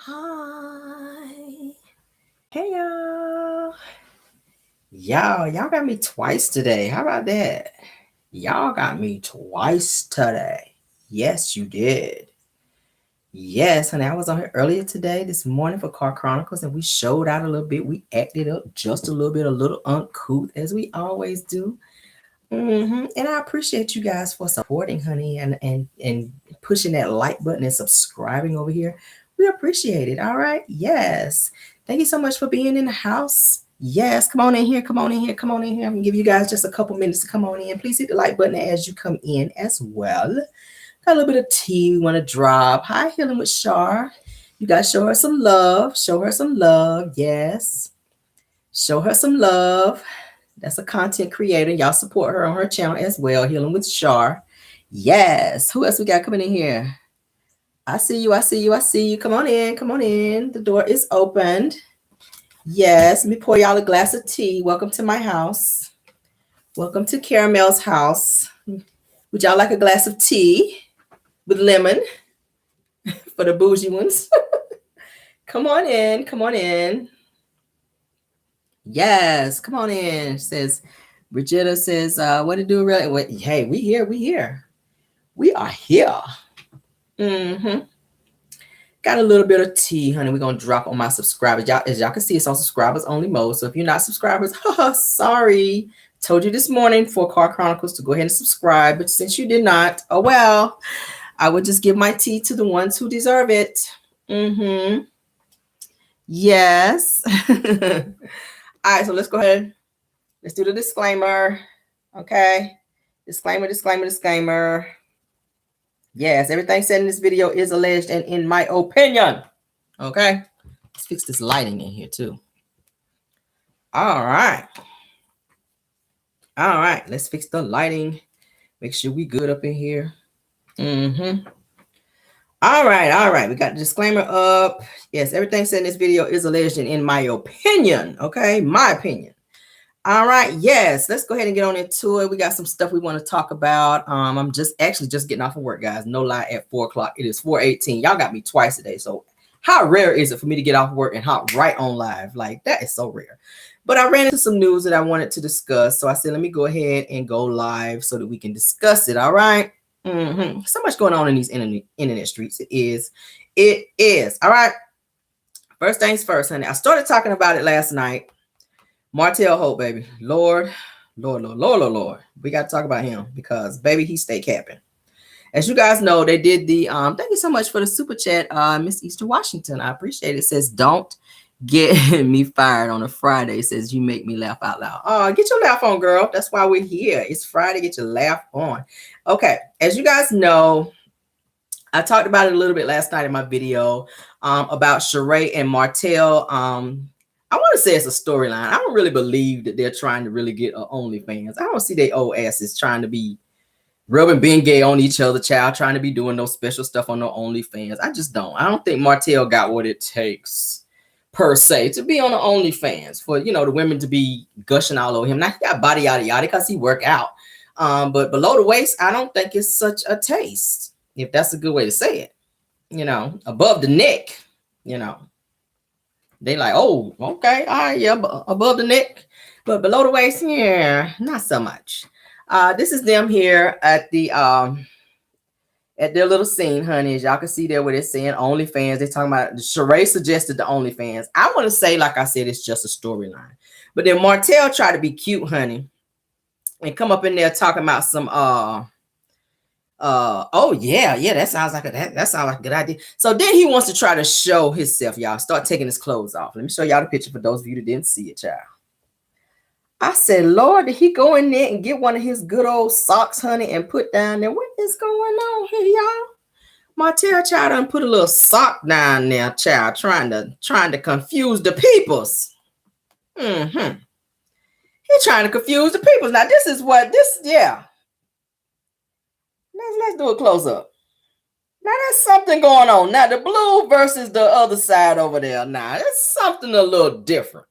Hi. Hey y'all. Y'all got me twice today. How about that? Y'all got me twice today. Yes, you did. Yes, honey. I was on here earlier today, this morning for Car Chronicles, and we showed out a little bit. We acted up just a little bit, a little uncouth, as we always do. And I appreciate you guys for supporting, honey, and pushing that like button and subscribing over here. We appreciate it. All right. Yes. Thank you so much for being in the house. Yes. Come on in here. Come on in here. Come on in here. I'm gonna give you guys just a couple minutes to come on in. Please hit the like button as you come in as well. Got a little bit of tea we want to drop. Hi, Healing with Shar. You guys show her some love. Show her some love. Yes. Show her some love. That's a content creator. Y'all support her on her channel as well, Healing with Shar. Yes. Who else we got coming in here? I see you. I see you. I see you. Come on in. Come on in. The door is opened. Yes. Let me pour y'all a glass of tea. Welcome to my house. Welcome to Caramel's house. Would y'all like a glass of tea with lemon for the bougie ones? Come on in. Come on in. Yes, come on in. Says Bridgetta says, what to do really? Hey, we here, we here. We are here. Got a little bit of tea, honey. We're gonna drop on my subscribers. Y'all, as y'all can see, it's on subscribers only mode. So if you're not subscribers, sorry. Told you this morning for Car Chronicles to go ahead and subscribe, but since you did not, oh well. I would just give my tea to the ones who deserve it. Yes. All right, so let's go ahead. Let's do the disclaimer. Okay. Disclaimer. Yes, everything said in this video is alleged and in my opinion. Okay. Let's fix this lighting in here too. All right. Let's fix the lighting. Make sure we good up in here. All right. We got the disclaimer up. Yes, everything said in this video is alleged and in my opinion. Okay, my opinion. All right, yes, let's go ahead and get on into it. We got some stuff we want to talk about. I'm just getting off of work, guys. No lie, at 4 o'clock. It is 4:18. Y'all got me twice a day. So how rare is it for me to get off work and hop right on live? Like, that is so rare. But I ran into some news that I wanted to discuss. So I said, let me go ahead and go live so that we can discuss it. All right. So much going on in these internet streets. It is. All right. First things first, honey. I started talking about it last night. Martell Hope, baby. Lord. We got to talk about him because, baby, he stay capping. As you guys know, they did the, thank you so much for the super chat, Miss Easter Washington. I appreciate it. It says, don't get me fired on a Friday. It says, you make me laugh out loud. Oh, get your laugh on, girl. That's why we're here. It's Friday. Get your laugh on. Okay. As you guys know, I talked about it a little bit last night in my video about Sheree and Martell. I want to say it's a storyline. I don't really believe that they're trying to really get OnlyFans. I don't see their old asses trying to be rubbing being gay on each other, child, trying to be doing no special stuff on no OnlyFans. I just don't. I don't think Martell got what it takes, per se, to be on the OnlyFans for, you know, the women to be gushing all over him. Now, he got body yada yada because he work out. But below the waist, I don't think it's such a taste, if that's a good way to say it. You know, above the neck, you know. They like, oh, okay, all right, yeah, above the neck, but below the waist, yeah, not so much. This is them here at the at their little scene, honey. As y'all can see there, where they're saying OnlyFans. They're talking about Sheree suggested the OnlyFans. I want to say, like I said, it's just a storyline. But then Martell tried to be cute, honey, and come up in there talking about some oh yeah, that sounds like a good idea. So then he wants to try to show himself, y'all. Start taking his clothes off. Let me show y'all the picture for those of you that didn't see it, child. I said, Lord, did he go in there and get one of his good old socks, honey, and put down there? What is going on here, y'all? Martell child done put a little sock down there, child, trying to confuse the peoples. He's trying to confuse the peoples. Now, yeah. Let's do a close-up. Now, there's something going on. Now, the blue versus the other side over there. Now, there's something a little different.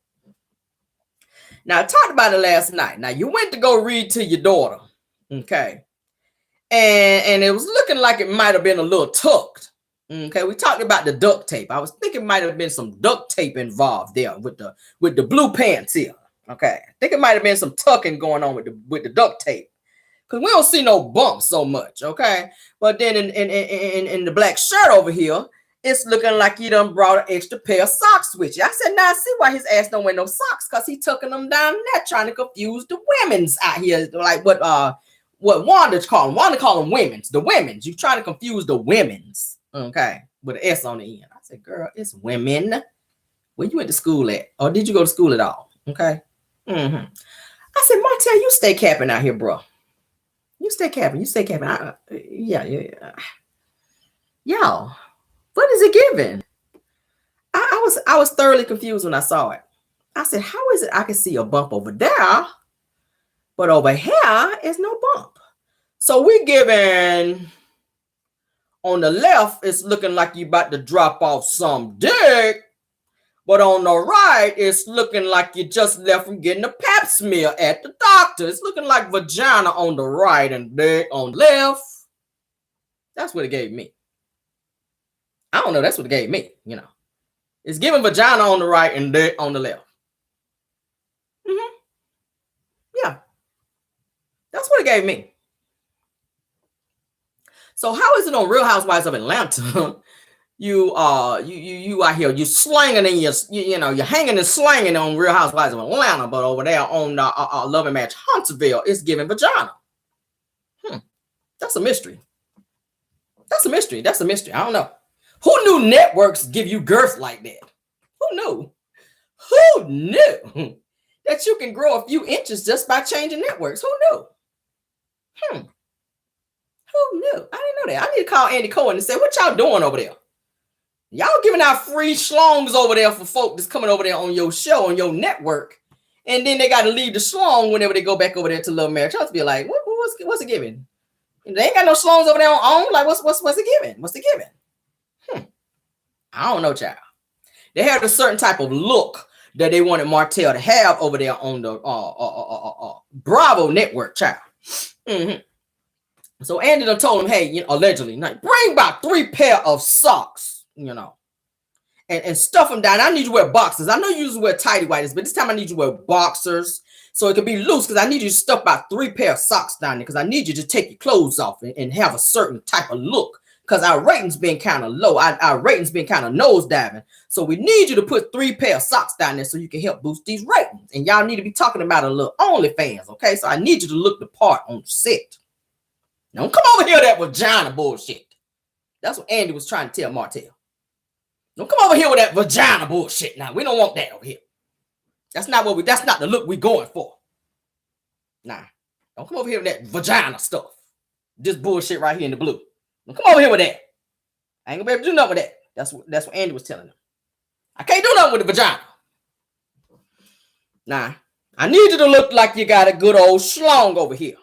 Now, I talked about it last night. Now, you went to go read to your daughter, okay? And it was looking like it might have been a little tucked. Okay, we talked about the duct tape. I was thinking it might have been some duct tape involved there with the blue pants here. Okay, I think it might have been some tucking going on with the duct tape, because we don't see no bumps so much. Okay, but then in the black shirt over here, it's looking like he done brought an extra pair of socks with you. I said, now I see why his ass don't wear no socks, because he tucking them down there trying to confuse the women's out here, like what Wanda call them. Wanda call them women's. The women's. You trying to confuse the women's. Okay, with an S on the end. I said, girl, it's women. Where you went to school at? Or did you go to school at all? Okay. I said, Martell, you stay capping out here, bro. You stay capping. You stay capping. Yeah. Y'all, what is it giving? I was thoroughly confused when I saw it. I said, how is it I can see a bump over there, but over here is no bump? So we giving... On the left, it's looking like you about to drop off some dick. But on the right, it's looking like you just left from getting a pap smear at the doctor. It's looking like vagina on the right and dick on the left. That's what it gave me. I don't know. That's what it gave me, you know. It's giving vagina on the right and dick on the left. Yeah. That's what it gave me. So how is it on Real Housewives of Atlanta? You out here, you slanging and you're hanging and slanging on Real Housewives of Atlanta, but over there on Love and Match Huntsville, it's giving vagina. That's a mystery. That's a mystery. That's a mystery. I don't know. Who knew networks give you girth like that? Who knew? Who knew that you can grow a few inches just by changing networks? Who knew? Who knew? I didn't know that. I need to call Andy Cohen and say, what y'all doing over there? Y'all giving out free schlongs over there for folk that's coming over there on your show, on your network. And then they got to leave the schlong whenever they go back over there to Love Marriage. I'll be like, what's it giving? They ain't got no schlongs over there on. Like, what's it giving? What's it giving? I don't know, child. They had a certain type of look that they wanted Martell to have over there on the Bravo network, child. So Andy done told him, hey, allegedly, bring about 3 pair of socks, and stuff them down. I need you to wear boxers. I know you usually wear tighty whities, but this time I need you to wear boxers so it can be loose, because I need you to stuff about 3 pair of socks down there, because I need you to take your clothes off and have a certain type of look, because our ratings been kind of low. Our ratings been kind of nosediving. So we need you to put 3 pair of socks down there so you can help boost these ratings. And y'all need to be talking about a little OnlyFans, okay? So I need you to look the part on set. Don't come over here with that vagina bullshit. That's what Andy was trying to tell Martell. Don't come over here with that vagina bullshit. Now, we don't want that over here. That's not the look we're going for. Nah. Don't come over here with that vagina stuff. This bullshit right here in the blue. Don't come over here with that. I ain't gonna be able to do nothing with that. That's what Andy was telling him. I can't do nothing with the vagina. Nah. I need you to look like you got a good old schlong over here.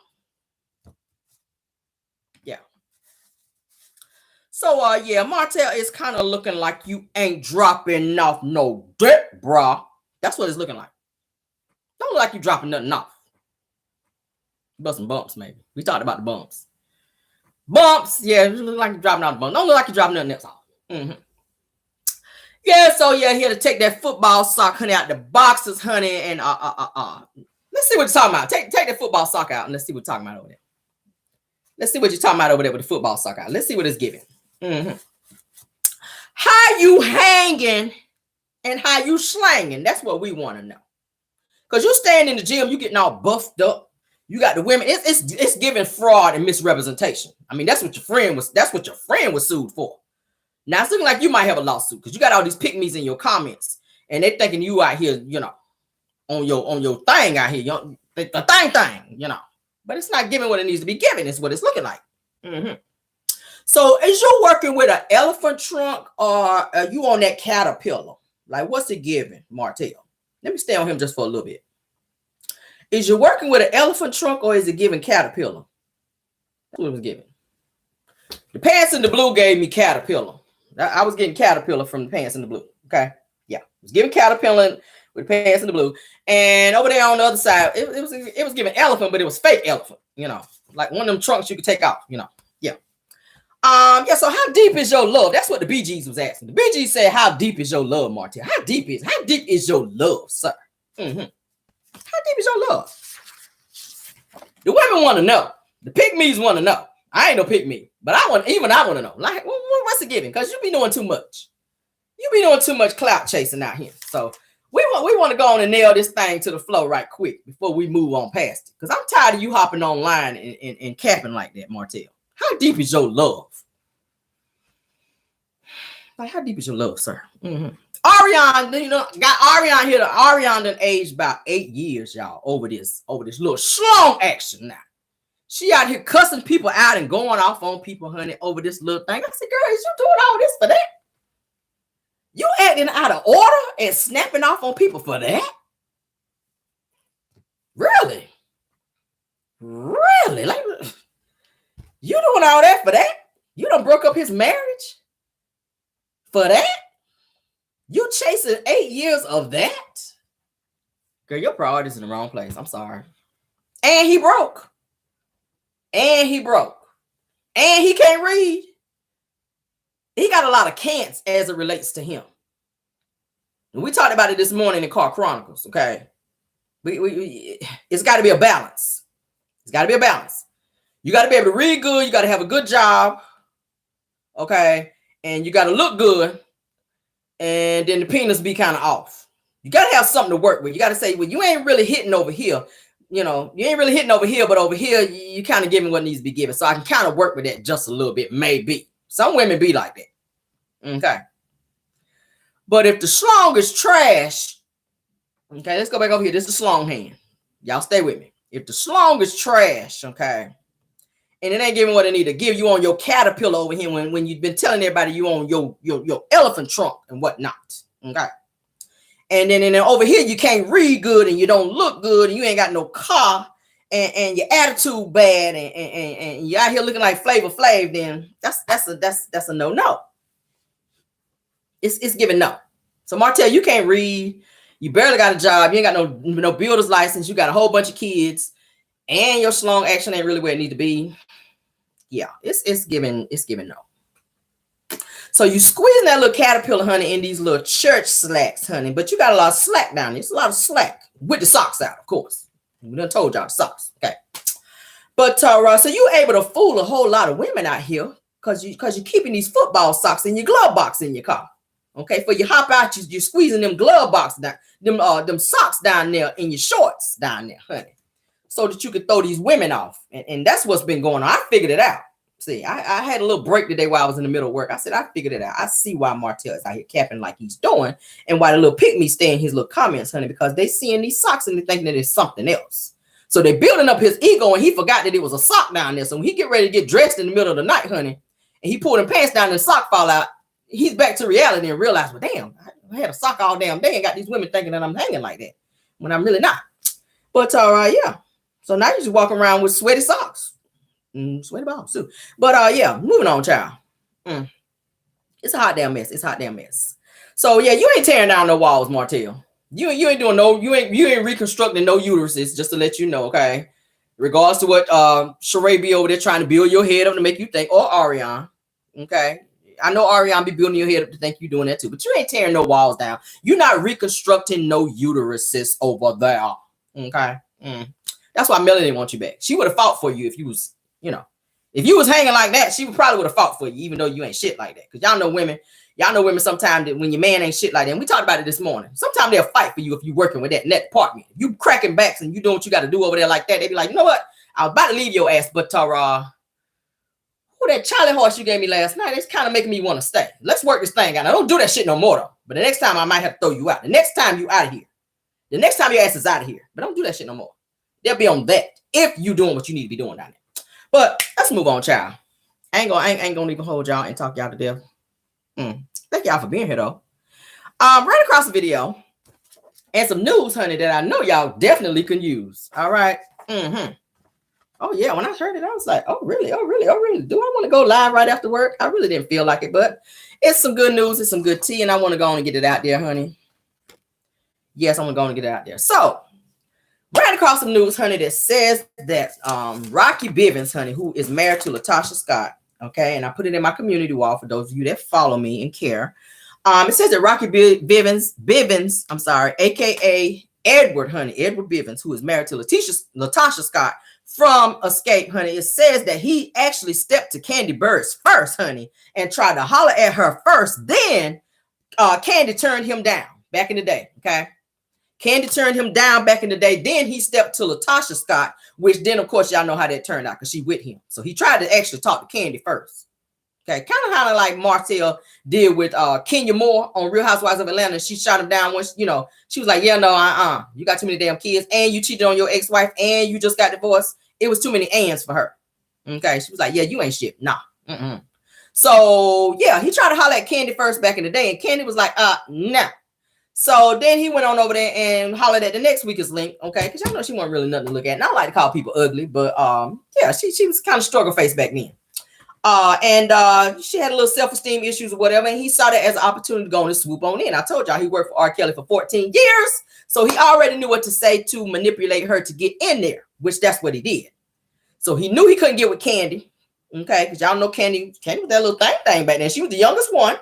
So, Martell is kind of looking like you ain't dropping off no dick, brah. That's what it's looking like. Don't look like you dropping nothing off. But some bumps, maybe. We talked about the bumps. Bumps, yeah, it look like you're dropping out the bumps. Don't look like you're dropping nothing else off. Yeah, so, he had to take that football sock, honey, out the boxes, honey, and, let's see what you're talking about. Take that football sock out, and let's see what you're talking about over there. Let's see what you're talking about over there with the football sock out. Let's see what it's giving. How you hanging and how you slanging? That's what we want to know. Because you stand in the gym, you getting all buffed up. You got the women. It's giving fraud and misrepresentation. I mean, that's what your friend was sued for. Now it's looking like you might have a lawsuit because you got all these pick-me's in your comments, and they thinking you out here, on your thing out here, the thing. But it's not giving what it needs to be given. It's what it's looking like. So is you working with an elephant trunk, or are you on that caterpillar? Like, what's it giving, Martell? Let me stay on him just for a little bit. Is you working with an elephant trunk, or is it giving caterpillar? That's what it was giving. The pants in the blue gave me caterpillar. I was getting caterpillar from the pants in the blue. Okay. Yeah. It was giving caterpillar with pants in the blue. And over there on the other side, it was giving elephant, but it was fake elephant, like one of them trunks you could take off, Yeah. Yeah, so how deep is your love? That's what the BGs was asking. The BGs said, how deep is your love, Martell? How deep is your love, sir? How deep is your love? The women want to know. The pick-me's want to know. I ain't no pick-me, but I want to know. Like, what's it giving? Because you be doing too much. You be doing too much clout chasing out here. So we want to go on and nail this thing to the flow right quick before we move on past it. Because I'm tired of you hopping online and capping like that, Martell. How deep is your love? Like, how deep is your love, sir? Ariane, got Ariane here. Ariane done aged about 8 years, y'all, over this little schlong action now. She out here cussing people out and going off on people, honey, over this little thing. I said, girl, is you doing all this for that? You acting out of order and snapping off on people for that? Really? Really? Like, you doing all that for that? You done broke up his marriage for that? You chasing 8 years of that? Girl, your priority's in the wrong place. I'm sorry. And he broke. And he broke. And he can't read. He got a lot of can'ts as it relates to him. And we talked about it this morning in Car Chronicles, okay? It's got to be a balance. It's got to be a balance. You got to be able to read good. You got to have a good job, okay? And you got to look good. And then the penis be kind of off. You got to have something to work with. You got to say, well, you ain't really hitting over here. You know, you ain't really hitting over here, but over here, you kind of giving what needs to be given. So I can kind of work with that just a little bit, maybe. Some women be like that. Okay. But if the schlong is trash, okay, let's go back over here. This is the schlong hand. Y'all stay with me. If the schlong is trash, okay, and it ain't giving what it need to give you on your caterpillar over here when you've been telling everybody you on your elephant trunk and whatnot, okay? And then over here, you can't read good and you don't look good and you ain't got no car and your attitude bad and you out here looking like Flavor Flav, then that's a no. It's giving no. So Martell, you can't read. You barely got a job. You ain't got no builder's license. You got a whole bunch of kids, and your schlong action ain't really where it need to be. Yeah, it's giving no. So you squeezing that little caterpillar, honey, in these little church slacks, honey. But you got a lot of slack down there. It's a lot of slack with the socks out, of course. We done told y'all the socks, okay? But so you able to fool a whole lot of women out here because you're keeping these football socks in your glove box in your car. Okay, for you hop out, you're squeezing them glove box down, them socks down there in your shorts down there, honey, so that you could throw these women off. And that's what's been going on. I figured it out. See, I had a little break today while I was in the middle of work. I said, I figured it out. I see why Martell is out here capping like he's doing and why the little pick-me stay in his little comments, honey, because they seeing these socks and they thinking that it's something else. So they building up his ego and he forgot that it was a sock down there. So when he get ready to get dressed in the middle of the night, honey, and he pulled them pants down and the sock fall out, he's back to reality and realized, well, damn, I had a sock all damn day and got these women thinking that I'm hanging like that when I'm really not. But yeah. So now you just walk around with sweaty socks. Sweaty balls too. But yeah, moving on, child. It's a hot damn mess. It's a hot damn mess. So yeah, you ain't tearing down no walls, Martell. You ain't doing no, you ain't reconstructing no uteruses, just to let you know, okay? Regards to what Sheree be over there trying to build your head up to make you think, or Ariane, okay? I know Ariane be building your head up to think you doing that too, but you ain't tearing no walls down. You're not reconstructing no uteruses over there, okay? That's why Melanie didn't want you back. She would have fought for you if you was, if you was hanging like that, she probably would have fought for you, even though you ain't shit like that. Because y'all know women sometimes that when your man ain't shit like that, and we talked about it this morning, sometimes they'll fight for you if you working with that net department. You cracking backs and you doing what you got to do over there like that. They be like, you know what? I was about to leave your ass, but that Charlie horse you gave me last night, it's kind of making me want to stay. Let's work this thing out. Now, don't do that shit no more, though. But the next time, I might have to throw you out. The next time you out of here. The next time your ass is out of here. But don't do that shit no more. They'll be on that if you doing what you need to be doing down there. But let's move on, child. I ain't gonna even hold y'all and talk y'all to death. Thank y'all for being here, though. Right across the video and some news, honey, that I know y'all definitely can use. All right. Oh, yeah. When I heard it, I was like, oh, really? Oh, really? Oh, really? Do I want to go live right after work? I really didn't feel like it, but it's some good news. It's some good tea, and I want to go on and get it out there, honey. Yes, I'm going to go on and get it out there. So, right across some news, honey, that says that Rocky Bivens, honey, who is married to Latosha Scott, Okay, and I put it in my community wall for those of you that follow me and care. It says that Rocky Bivens, I'm sorry, aka Edward Bivens, who is married to Latosha Scott from Escape, honey. It says that he actually stepped to Kandi Burruss first, honey, and tried to holler at her first. Then Kandi turned him down back in the day. Okay, Kandi turned him down back in the day. Then he stepped to Latosha Scott, which then, of course, y'all know how that turned out because she with him. So he tried to actually talk to Kandi first. Okay, kind of like Martell did with Kenya Moore on Real Housewives of Atlanta. She shot him down once, you know, she was like, yeah, no, you got too many damn kids and you cheated on your ex-wife and you just got divorced. It was too many ands for her. Okay, she was like, yeah, you ain't shit. Nah. So, yeah, he tried to holler at Kandi first back in the day and Kandi was like, nah. So then he went on over there and hollered at the next weakest link, okay? Because y'all know she wasn't really nothing to look at. And I like to call people ugly, but yeah, she was kind of struggle face back then. And she had a little self-esteem issues or whatever, and he saw that as an opportunity to go and swoop on in. I told y'all he worked for R. Kelly for 14 years, so he already knew what to say to manipulate her to get in there, which that's what he did. So he knew he couldn't get with Kandi, okay? Because y'all know Kandi was that little thing back then. She was the youngest one,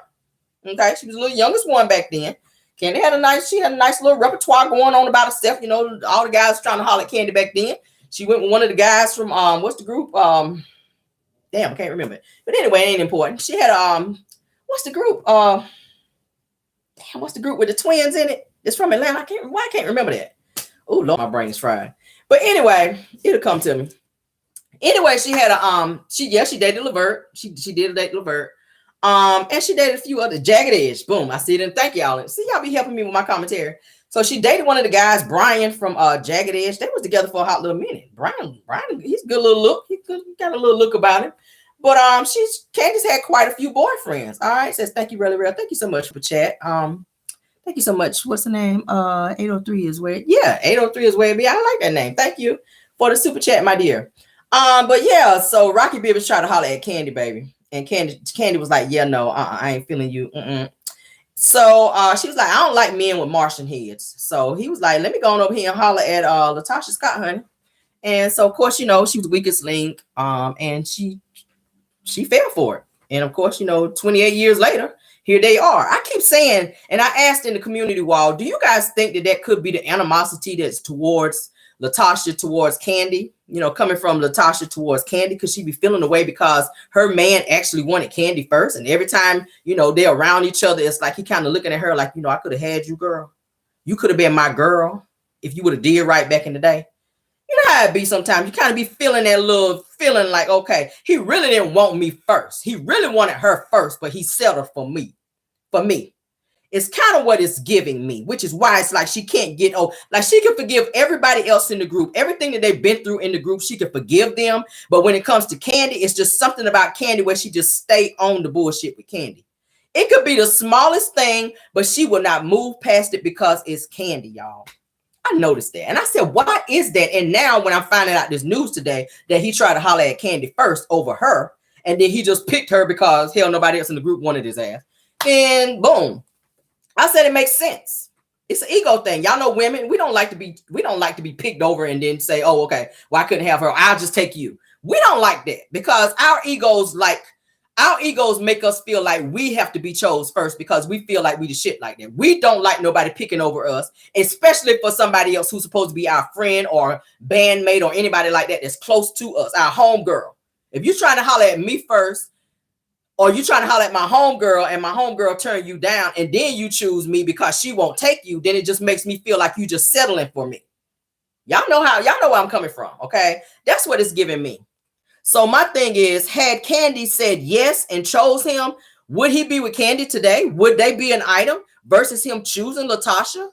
okay? She was the little youngest one back then. Kandi had a nice little repertoire going on about herself. You know, all the guys trying to holler at Kandi back then. She went with one of the guys from what's the group? Damn, I can't remember it. But anyway, it ain't important. She had what's the group? What's the group with the twins in it? It's from Atlanta. I can't remember that. Oh Lord, my brain's fried. But anyway, it'll come to me. Anyway, she had she dated Levert. She did date Levert. And she dated a few other Jagged Edge. Boom. I see it and thank y'all. See, y'all be helping me with my commentary. So she dated one of the guys, Brian from Jagged Edge. They was together for a hot little minute. Brian, he's a good little look. He got a little look about him. But Candice had quite a few boyfriends. All right, says thank you, Rell. Thank you so much for chat. Thank you so much. What's the name? 803 is where. Yeah, 803 is where it be. I like that name. Thank you for the super chat, my dear. But yeah, so Rocky Bivens tried to holler at Kandi, baby, and Kandi was like, yeah, no, I ain't feeling you. So she was like, I don't like men with Martian heads. So he was like, let me go on over here and holler at Latosha Scott, honey. And so of course, you know, she was the weakest link. And she fell for it. And of course, you know, 28 years later, here they are. I keep saying, and I asked in the community wall, do you guys think that could be the animosity that's towards Latosha towards Kandi? You know, coming from Latosha towards Kandi, because she be feeling the way because her man actually wanted Kandi first. And every time, you know, they're around each other, it's like he kind of looking at her like, you know, I could have had you, girl. You could have been my girl if you would have did right back in the day. You know how it be sometimes. You kind of be feeling that little feeling like, okay, he really didn't want me first. He really wanted her first, but he settled for me. It's kind of what it's giving me, which is why it's like she can't get like she can forgive everybody else in the group. Everything that they've been through in the group, she can forgive them. But when it comes to Kandi, it's just something about Kandi where she just stay on the bullshit with Kandi. It could be the smallest thing, but she will not move past it because it's Kandi, y'all. I noticed that. And I said, why is that? And now when I'm finding out this news today that he tried to holler at Kandi first over her, and then he just picked her because hell, nobody else in the group wanted his ass. And boom. I said it makes sense. It's an ego thing. Y'all know women, we don't like to be picked over and then say, oh, okay, well, I couldn't have her. I'll just take you. We don't like that because our egos make us feel like we have to be chose first because we feel like we the shit like that. We don't like nobody picking over us, especially for somebody else who's supposed to be our friend or bandmate or anybody like that that's close to us, our homegirl. If you're trying to holler at me first, or you trying to holler at my homegirl and my homegirl turn you down and then you choose me because she won't take you, then it just makes me feel like you just settling for me. Y'all know where I'm coming from, okay? That's what it's giving me. So my thing is, had Kandi said yes and chose him, would he be with Kandi today? Would they be an item versus him choosing Latosha?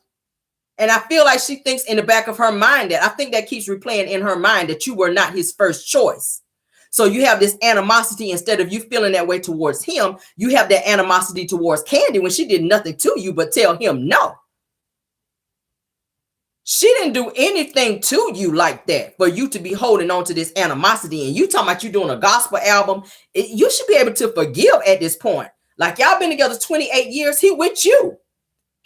And I feel like she thinks in the back of her mind that I think that keeps replaying in her mind that you were not his first choice. So you have this animosity instead of you feeling that way towards him. You have that animosity towards Kandi when she did nothing to you but tell him no. She didn't do anything to you like that for you to be holding on to this animosity. And you talking about you doing a gospel album. You should be able to forgive at this point. Like y'all been together 28 years. He with you.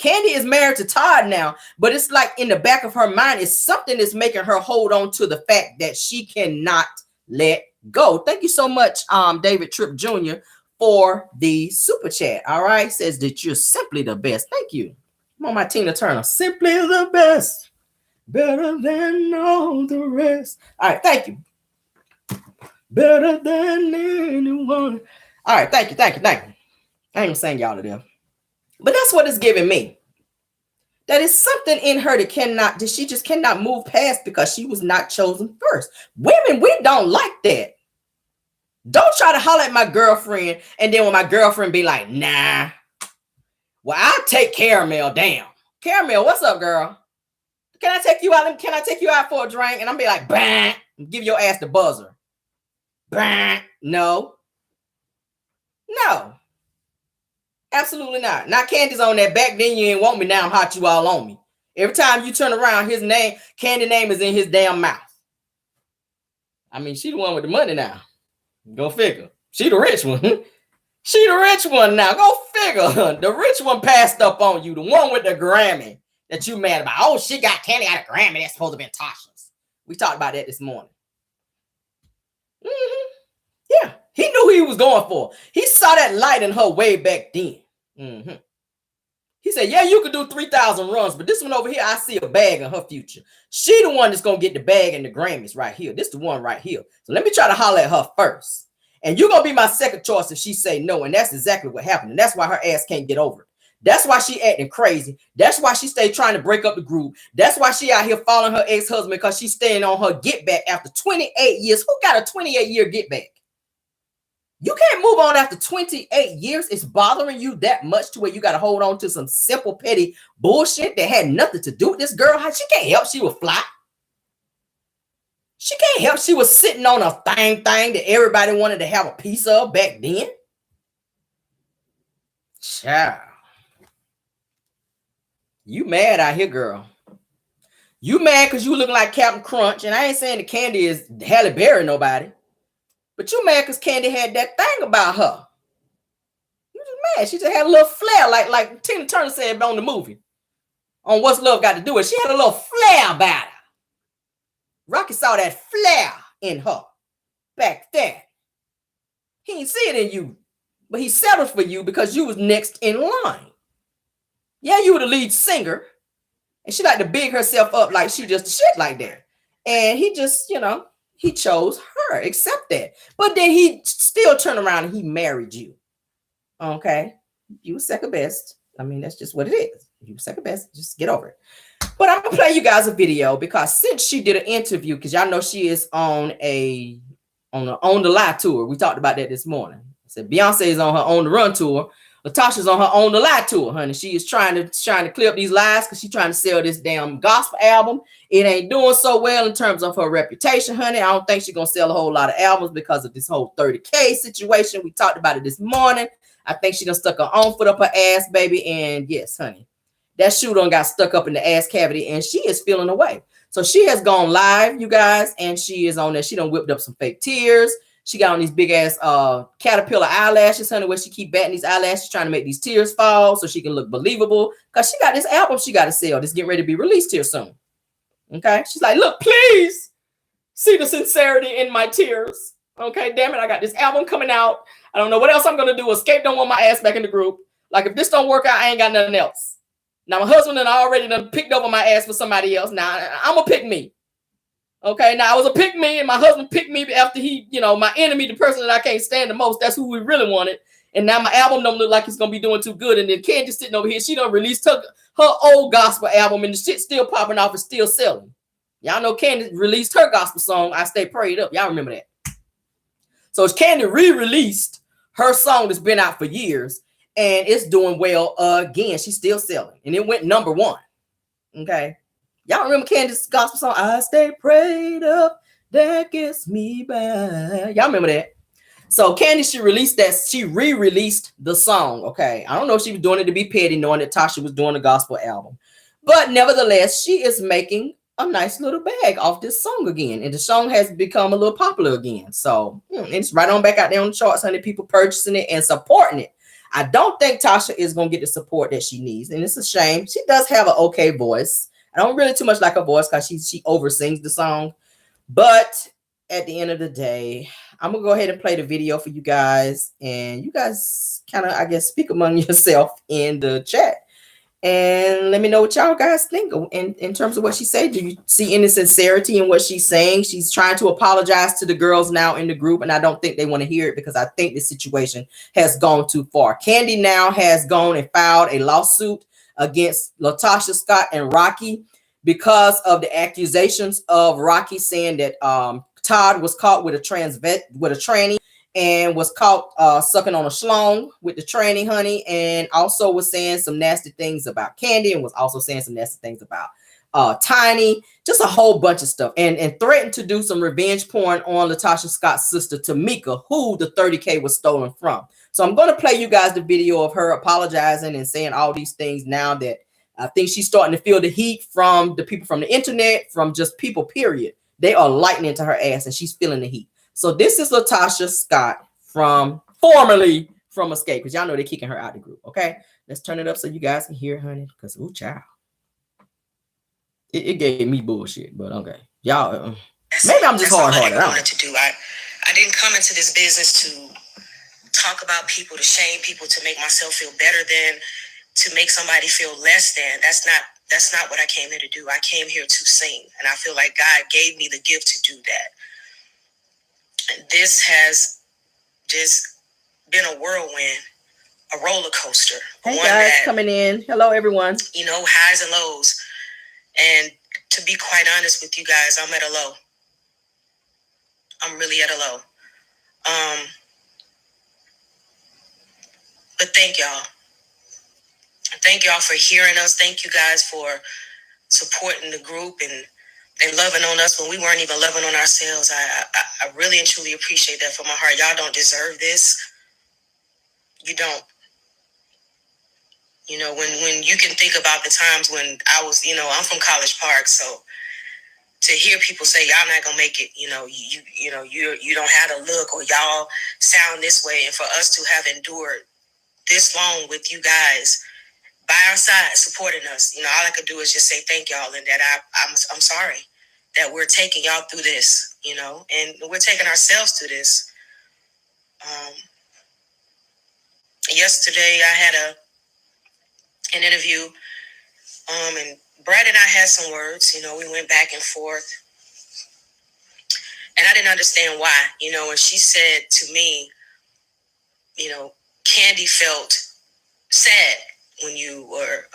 Kandi is married to Todd now, but it's like in the back of her mind, it's something that's making her hold on to the fact that she cannot let go. Thank you so much, David Tripp Jr., for the super chat. All right. Says that you're simply the best. Thank you. I'm on my Tina Turner. Simply the best. Better than all the rest. All right. Thank you. Better than anyone. All right. Thank you. Thank you. Thank you. I ain't gonna sing y'all to them. But that's what it's giving me. That is something in her that she just cannot move past because she was not chosen first. Women, we don't like that. Don't try to holler at my girlfriend, and then when my girlfriend be like, nah, well, I'll take Caramel. Damn. Caramel, what's up, girl? Can I take you out? Can I take you out for a drink? And I'm be like, bang, give your ass the buzzer. Bang. No. No. Absolutely not. Now Candy's on that. Back then you ain't want me. Now I'm hot, you all on me. Every time you turn around, his name, Candy name is in his damn mouth. I mean, she the one with the money now. Go figure. She the rich one. She the rich one now. Go figure. The rich one passed up on you. The one with the Grammy that you mad about. Oh, she got Candy got a Grammy. That's supposed to be Tasha's. We talked about that this morning. Yeah. He knew who he was going for. He saw that light in her way back then. He said, yeah, you could do 3,000 runs, but this one over here, I see a bag in her future. She the one that's going to get the bag and the Grammys right here. This the one right here. So let me try to holler at her first. And you're going to be my second choice if she say no. And that's exactly what happened. And that's why her ass can't get over it. That's why she acting crazy. That's why she stay trying to break up the group. That's why she out here following her ex-husband, because she's staying on her get back after 28 years. Who got a 28-year get back? You can't move on after 28 years. It's bothering you that much to where you got to hold on to some simple, petty bullshit that had nothing to do with this girl. She can't help she was fly. She can't help she was sitting on a thing that everybody wanted to have a piece of back then. Child. You mad out here, girl. You mad because you looking like Captain Crunch. And I ain't saying the Candy is Halle Berry nobody. But you mad because Candy had that thing about her. You just mad. She just had a little flair, like Tina Turner said on the movie. On What's Love Got to Do With It. She had a little flair about her. Rocky saw that flair in her back then. He didn't see it in you, but he settled for you because you was next in line. Yeah, you were the lead singer, and she like to big herself up like she just shit like that. And he just, he chose her, accept that. But then he still turned around and he married you. Okay. You were second best. I mean, that's just what it is. You were second best. Just get over it. But I'm going to play you guys a video because since she did an interview, because y'all know she is on the Lie tour. We talked about that this morning. I said Beyonce is on her On the Run tour. Latosha's on her On the Lie tour, honey. She is trying to clear up these lies because she's trying to sell this damn gospel album. It ain't doing so well in terms of her reputation, honey. I don't think she's going to sell a whole lot of albums because of this whole 30K situation. We talked about it this morning. I think she done stuck her own foot up her ass, baby. And yes, honey, that shoe done got stuck up in the ass cavity and she is feeling away. So she has gone live, you guys, and she is on there. She done whipped up some fake tears. She got on these big ass caterpillar eyelashes, honey, where she keep batting these eyelashes, trying to make these tears fall so she can look believable. Because she got this album she got to sell. This getting ready to be released here soon. Okay. She's like, look, please see the sincerity in my tears. Okay, damn it. I got this album coming out. I don't know what else I'm going to do. Escape don't want my ass back in the group. Like, if this don't work out, I ain't got nothing else. Now, my husband and I already done picked over my ass for somebody else. Now, I'm going to pick me. Okay, now I was a pick me, and my husband picked me after he, my enemy, the person that I can't stand the most. That's who we really wanted. And now my album don't look like it's going to be doing too good. And then Candy sitting over here, she done released her old gospel album, and the shit still popping off and still selling. Y'all know Candy released her gospel song, I Stay Prayed Up. Y'all remember that. So Candy re-released her song that's been out for years, and it's doing well again. She's still selling, and it went #1. Okay. Y'all remember Candy's gospel song, I Stay Prayed Up, that gets me by. Y'all remember that? So Candy, she released that. She re-released the song. Okay. I don't know if she was doing it to be petty, knowing that Tasha was doing a gospel album. But nevertheless, she is making a nice little bag off this song again. And the song has become a little popular again. So it's right on back out there on the charts, honey. People purchasing it and supporting it. I don't think Tasha is going to get the support that she needs. And it's a shame. She does have an okay voice. I don't really too much like her voice because she oversings the song. But at the end of the day, I'm gonna go ahead and play the video for you guys, and you guys kind of, I guess, speak among yourself in the chat. And let me know what y'all guys think in terms of what she said. Do you see any sincerity in what she's saying? She's trying to apologize to the girls now in the group, and I don't think they want to hear it because I think the situation has gone too far. Kandi now has gone and filed a lawsuit against Latosha Scott and Rocky because of the accusations of Rocky saying that Todd was caught with a tranny and was caught sucking on a schlong with the tranny, honey, and also was saying some nasty things about Kandi, and was also saying some nasty things about Tiny, just a whole bunch of stuff, and threatened to do some revenge porn on Latosha Scott's sister Tamika, who the 30K was stolen from. So I'm going to play you guys the video of her apologizing and saying all these things now that I think she's starting to feel the heat from the people from the internet, from just people, period. They are lighting into her ass, and she's feeling the heat. So this is Latosha Scott formerly from Escape, because y'all know they're kicking her out of the group. Okay, let's turn it up so you guys can hear, honey. Because ooh, child, it gave me bullshit. But okay, y'all, maybe I'm just hard-hearted. I wanted to do. I didn't come into this business to talk about people, to shame people, to make myself feel better than, to make somebody feel less than. That's not what I came here to do. I came here to sing, and I feel like God gave me the gift to do that. This has just been a whirlwind, a roller coaster. Hey guys, coming in. Hello, everyone. You know, highs and lows. And to be quite honest with you guys, I'm at a low. I'm really at a low. But thank y'all. Thank y'all for hearing us. Thank you guys for supporting the group and loving on us when we weren't even loving on ourselves. I really and truly appreciate that from my heart. Y'all don't deserve this. You don't. You know, when you can think about the times when I was, you know, I'm from College Park, so to hear people say y'all not gonna make it, you don't have a look, or y'all sound this way, and for us to have endured this long with you guys by our side, supporting us, you know, all I could do is just say thank y'all, and that I'm sorry that we're taking y'all through this, you know, and we're taking ourselves through this. Yesterday I had an interview, and Brad and I had some words, you know, we went back and forth, and I didn't understand why, you know, and she said to me, you know, Kandi felt sad when you were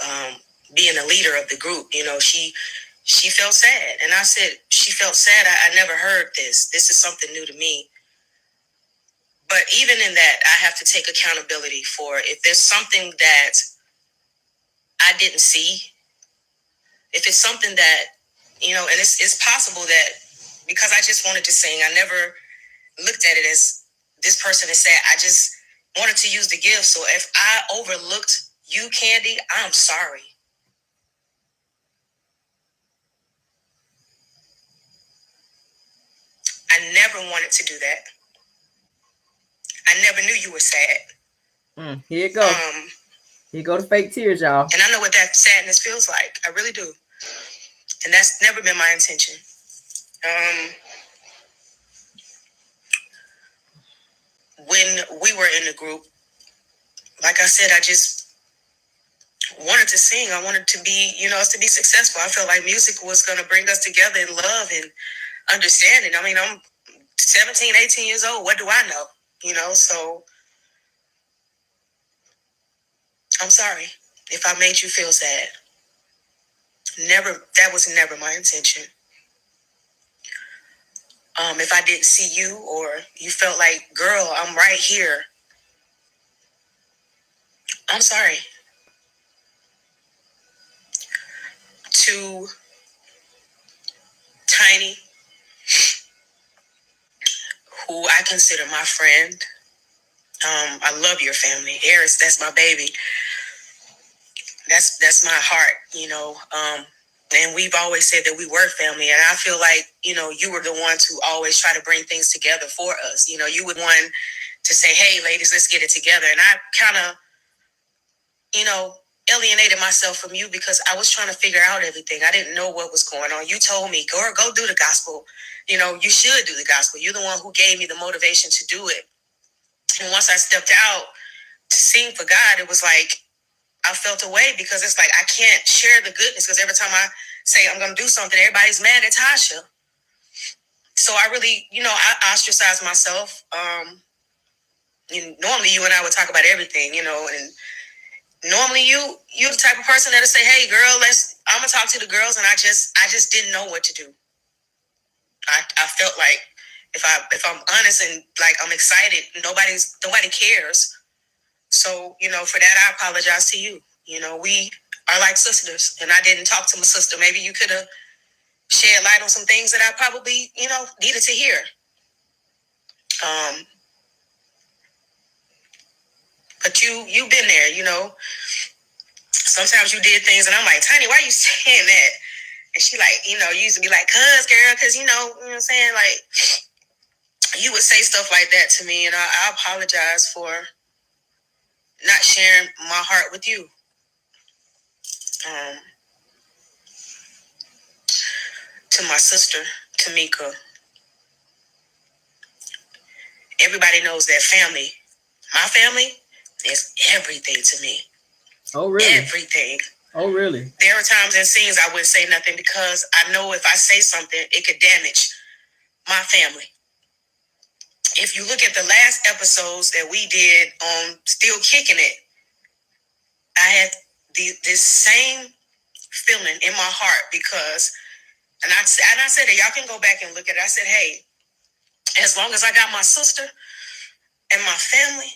being the leader of the group, you know, she felt sad. And I said, she felt sad. I never heard this. This is something new to me. But even in that, I have to take accountability for if there's something that I didn't see, if it's something that, you know, and it's possible that because I just wanted to sing, I never looked at it as this person is sad. I just wanted to use the gift. So if I overlooked you, Kandi, I'm sorry. I never wanted to do that. I never knew you were sad. Here it goes. Here go the fake tears, y'all. And I know what that sadness feels like. I really do. And that's never been my intention. When we were in the group, like I said, I just wanted to sing. I wanted to be, you know, us to be successful. I felt like music was going to bring us together in love and understanding. I mean, I'm 17, 18 years old. What do I know? You know, so I'm sorry if I made you feel sad. That was never my intention. If I didn't see you or you felt like, girl, I'm right here, I'm sorry. To Tiny, who I consider my friend, I love your family. Eris, that's my baby. That's my heart, you know. And we've always said that we were family. And I feel like, you know, you were the ones who always try to bring things together for us. You know, you would want to say, hey, ladies, let's get it together. And I kind of, you know, alienated myself from you because I was trying to figure out everything. I didn't know what was going on. You told me, go do the gospel. You know, you should do the gospel. You're the one who gave me the motivation to do it. And once I stepped out to sing for God, it was like I felt away because it's like I can't share the goodness because every time I say I'm going to do something, everybody's mad at Tasha. So I really, I ostracized myself. Normally you and I would talk about everything, and normally you're the type of person that'll say, hey girl, I'm gonna talk to the girls, and I just didn't know what to do. I felt like if I'm honest and like I'm excited, nobody cares. So, for that I apologize to you. We are like sisters, and I didn't talk to my sister. Maybe you could have shed light on some things that I probably, needed to hear. But you've been there, Sometimes you did things and I'm like, Tiny, why are you saying that? And she like, you used to be like, cause you know what I'm saying? Like, you would say stuff like that to me, and I apologize for not sharing my heart with you. To my sister, Tamika, everybody knows that family, my family, is everything to me. Oh, really? Everything. Oh, really? There are times and scenes I wouldn't say nothing because I know if I say something, it could damage my family. If you look at the last episodes that we did on Still Kicking It, I had this same feeling in my heart because, and I said that y'all can go back and look at it. I said, hey, as long as I got my sister and my family,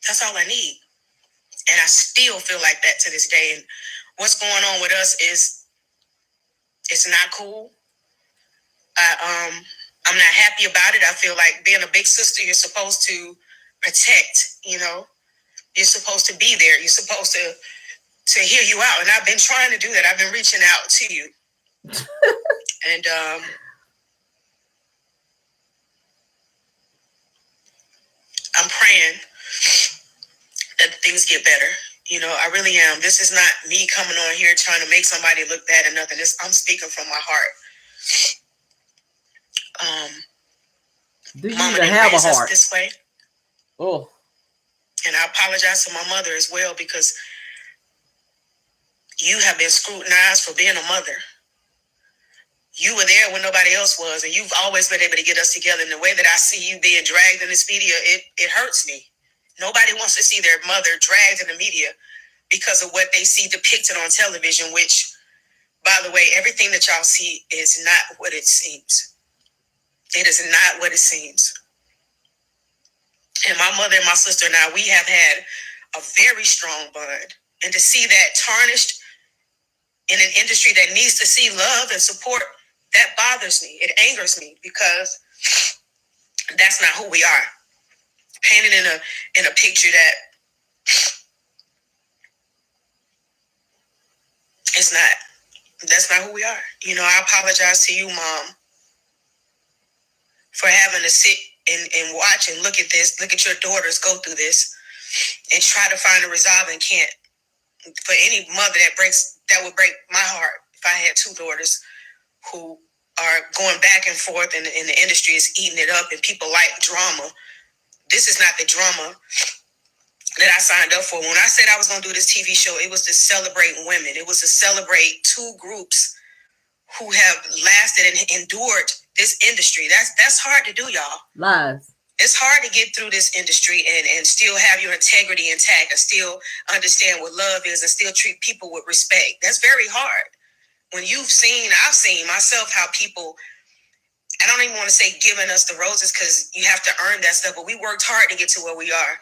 that's all I need. And I still feel like that to this day. And what's going on with us is it's not cool. I'm not happy about it. I feel like being a big sister, you're supposed to protect, You're supposed to be there. You're supposed to hear you out. And I've been trying to do that. I've been reaching out to you. And I'm praying that things get better. I really am. This is not me coming on here trying to make somebody look bad or nothing. I'm speaking from my heart. Do you even have a heart? This way. Oh. And I apologize to my mother as well because you have been scrutinized for being a mother. You were there when nobody else was, and you've always been able to get us together. And the way that I see you being dragged in this media, it hurts me. Nobody wants to see their mother dragged in the media because of what they see depicted on television, which, by the way, everything that y'all see is not what it seems. It is not what it seems. And my mother and my sister and I, we have had a very strong bond. And to see that tarnished in an industry that needs to see love and support, that bothers me. It angers me because that's not who we are. Painted in a picture that it's not. That's not who we are. I apologize to you, Mom, for having to sit and watch and look at this, look at your daughters go through this and try to find a resolve and can't. For any mother that would break my heart if I had two daughters who are going back and forth and the industry is eating it up and people like drama. This is not the drama that I signed up for. When I said I was going to do this TV show, it was to celebrate women. It was to celebrate two groups who have lasted and endured this industry. That's hard to do, y'all. Lies. It's hard to get through this industry and still have your integrity intact and still understand what love is and still treat people with respect. That's very hard. When I've seen myself how people, I don't even want to say giving us the roses because you have to earn that stuff, but we worked hard to get to where we are.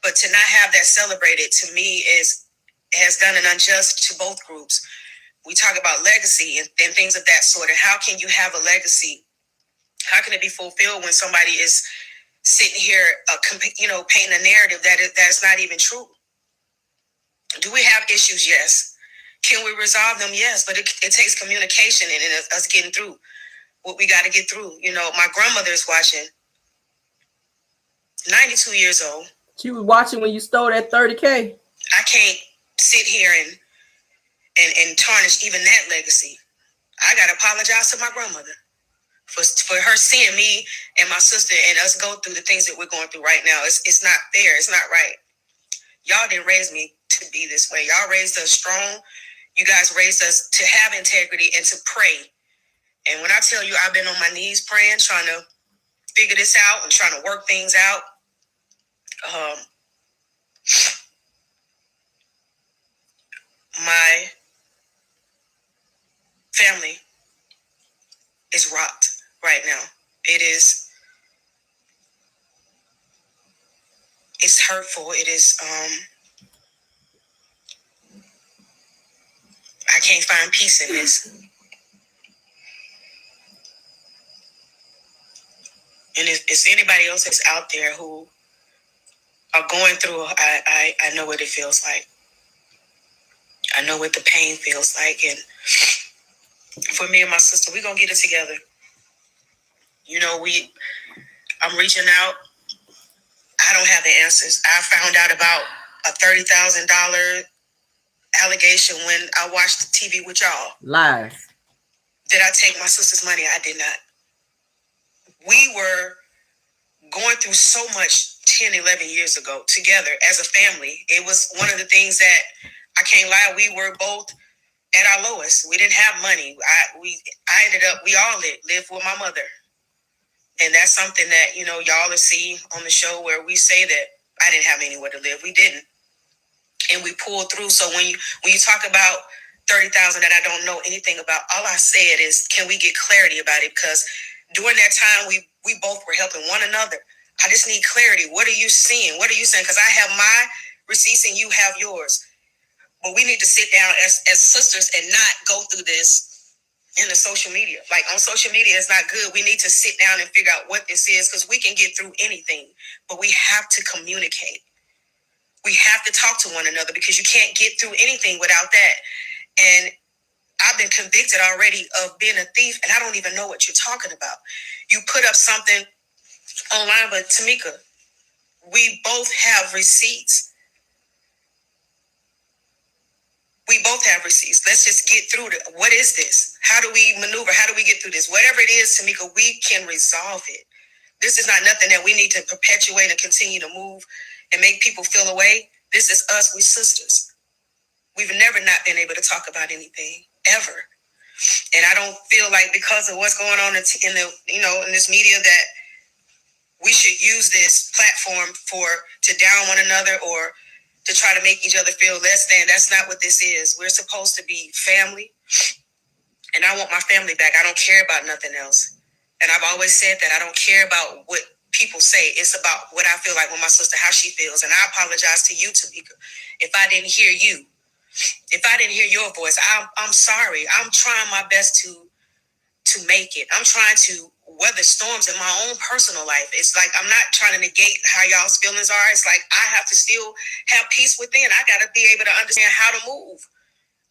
But to not have that celebrated, to me, has done an unjust to both groups. We talk about legacy and things of that sort. And how can you have a legacy? How can it be fulfilled when somebody is sitting here, painting a narrative that's not even true? Do we have issues? Yes. Can we resolve them? Yes. But it takes communication and us getting through what we got to get through. My grandmother is watching, 92 years old. She was watching when you stole that 30K. I can't sit here and tarnish even that legacy. I got to apologize to my grandmother for her seeing me and my sister and us go through the things that we're going through right now. It's not fair. It's not right. Y'all didn't raise me to be this way. Y'all raised us strong. You guys raised us to have integrity and to pray. And when I tell you I've been on my knees praying, trying to figure this out and trying to work things out, my family is rocked right now. It's hurtful. It is, I can't find peace in this. And if anybody else is out there who are going through, I know what it feels like. I know what the pain feels like. And for me and my sister, we're going to get it together. You know, I'm reaching out. I don't have the answers. I found out about a $30,000 allegation when I watched the TV with y'all. Lies. Did I take my sister's money? I did not. We were going through so much 10, 11 years ago together as a family. It was one of the things that, I can't lie, we were both at our lowest. We didn't have money. We all lived with my mother. And that's something that, you know, y'all will see on the show where we say that I didn't have anywhere to live. We didn't. And we pulled through. So when you talk about 30,000 that I don't know anything about, all I said is, can we get clarity about it? Because during that time, we both were helping one another. I just need clarity. What are you seeing? What are you saying? Because I have my receipts and you have yours. But we need to sit down as sisters and not go through this in the social media. Like on social media, it's not good. We need to sit down and figure out what this is, because we can get through anything, but we have to communicate. We have to talk to one another, because you can't get through anything without that. And I've been convicted already of being a thief, and I don't even know what you're talking about. You put up something online, but Tamika, we both have receipts. We both have receipts. Let's just get through it. What is this? How do we maneuver? How do we get through this? Whatever it is, Tamika, we can resolve it. This is not nothing that we need to perpetuate and continue to move and make people feel away. This is us. We sisters. We've never not been able to talk about anything, ever. And I don't feel like because of what's going on in this media that we should use this platform to down one another or to try to make each other feel less than. That's not what this is. We're supposed to be family. And I want my family back. I don't care about nothing else. And I've always said that. I don't care about what people say. It's about what I feel like with my sister, how she feels. And I apologize to you, Tamika, if I didn't hear you. If I didn't hear your voice, I'm sorry. I'm trying my best to make it. I'm trying to weather storms in my own personal life. It's like I'm not trying to negate how y'all's feelings are. It's like I have to still have peace within. I got to be able to understand how to move.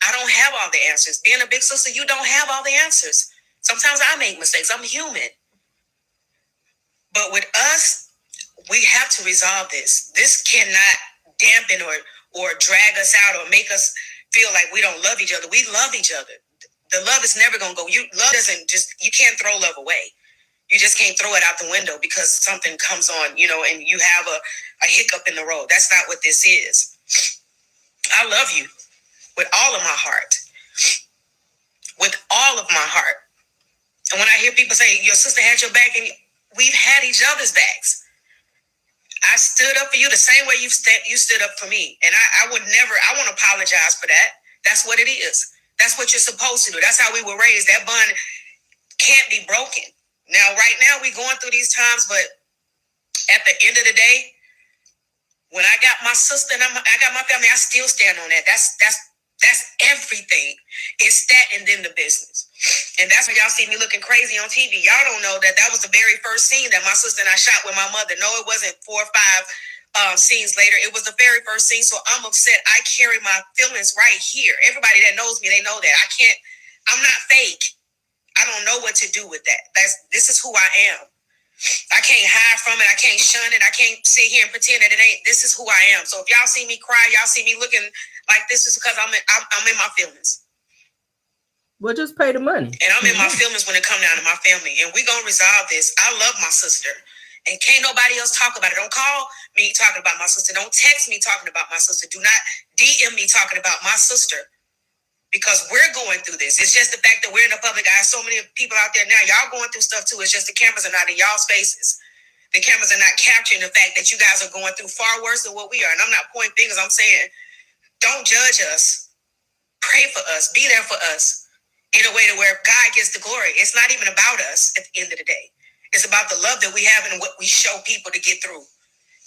I don't have all the answers. Being a big sister, you don't have all the answers. Sometimes I make mistakes. I'm human. But with us, we have to resolve this. This cannot dampen or drag us out or make us feel like we don't love each other. We love each other. The love is never going to go. Love doesn't you can't throw love away. You just can't throw it out the window because something comes on, and you have a hiccup in the road. That's not what this is. I love you with all of my heart. With all of my heart. And when I hear people say, your sister had your back, and we've had each other's backs. I stood up for you the same way you stood up for me. And I want to apologize for that. That's what it is. That's what you're supposed to do. That's how we were raised. That bond can't be broken. Now, right now, we're going through these times, but at the end of the day, when I got my sister and I got my family, I still stand on that. That's everything. It's that and then the business. And that's when y'all see me looking crazy on TV. Y'all don't know that was the very first scene that my sister and I shot with my mother. No, it wasn't 4 or 5 scenes later. It was the very first scene. So I'm upset. I carry my feelings right here. Everybody that knows me, they know that. I'm not fake. I don't know what to do with that. This is who I am. I can't hide from it. I can't shun it. I can't sit here and pretend that it ain't. This is who I am. So if y'all see me cry, y'all see me looking like this, is because I'm in my feelings. Well, just pay the money. And I'm in my feelings when it come down to my family. And we're going to resolve this. I love my sister. And can't nobody else talk about it. Don't call me talking about my sister. Don't text me talking about my sister. Do not DM me talking about my sister. Because we're going through this. It's just the fact that we're in the public eye. So many people out there now. Y'all going through stuff too. It's just the cameras are not in y'all's faces. The cameras are not capturing the fact that you guys are going through far worse than what we are. And I'm not pointing fingers. I'm saying, don't judge us. Pray for us. Be there for us. In a way to where God gets the glory. It's not even about us at the end of the day. It's about the love that we have and what we show people to get through.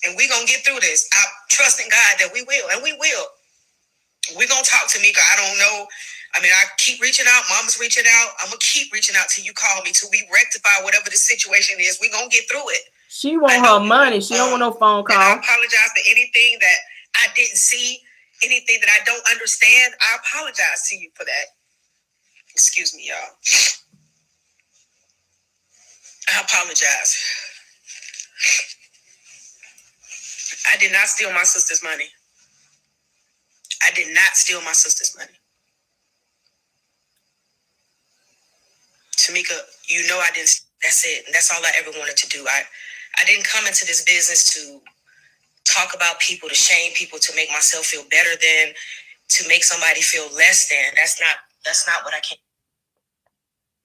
And we're going to get through this. I trust in God that we will. And we will. We're going to talk to Mika. I don't know. I mean, I keep reaching out. Mama's reaching out. I'm going to keep reaching out till you call me, till we rectify whatever the situation is. We're going to get through it. She want her money. She don't want no phone call. And I apologize for anything that I didn't see, anything that I don't understand. I apologize to you for that. Excuse me, y'all. I apologize. I did not steal my sister's money. I did not steal my sister's money. Tamika, you know I didn't. That's it. That's all I ever wanted to do. I didn't come into this business to talk about people, to shame people, to make myself feel better than, to make somebody feel less than. That's not what I came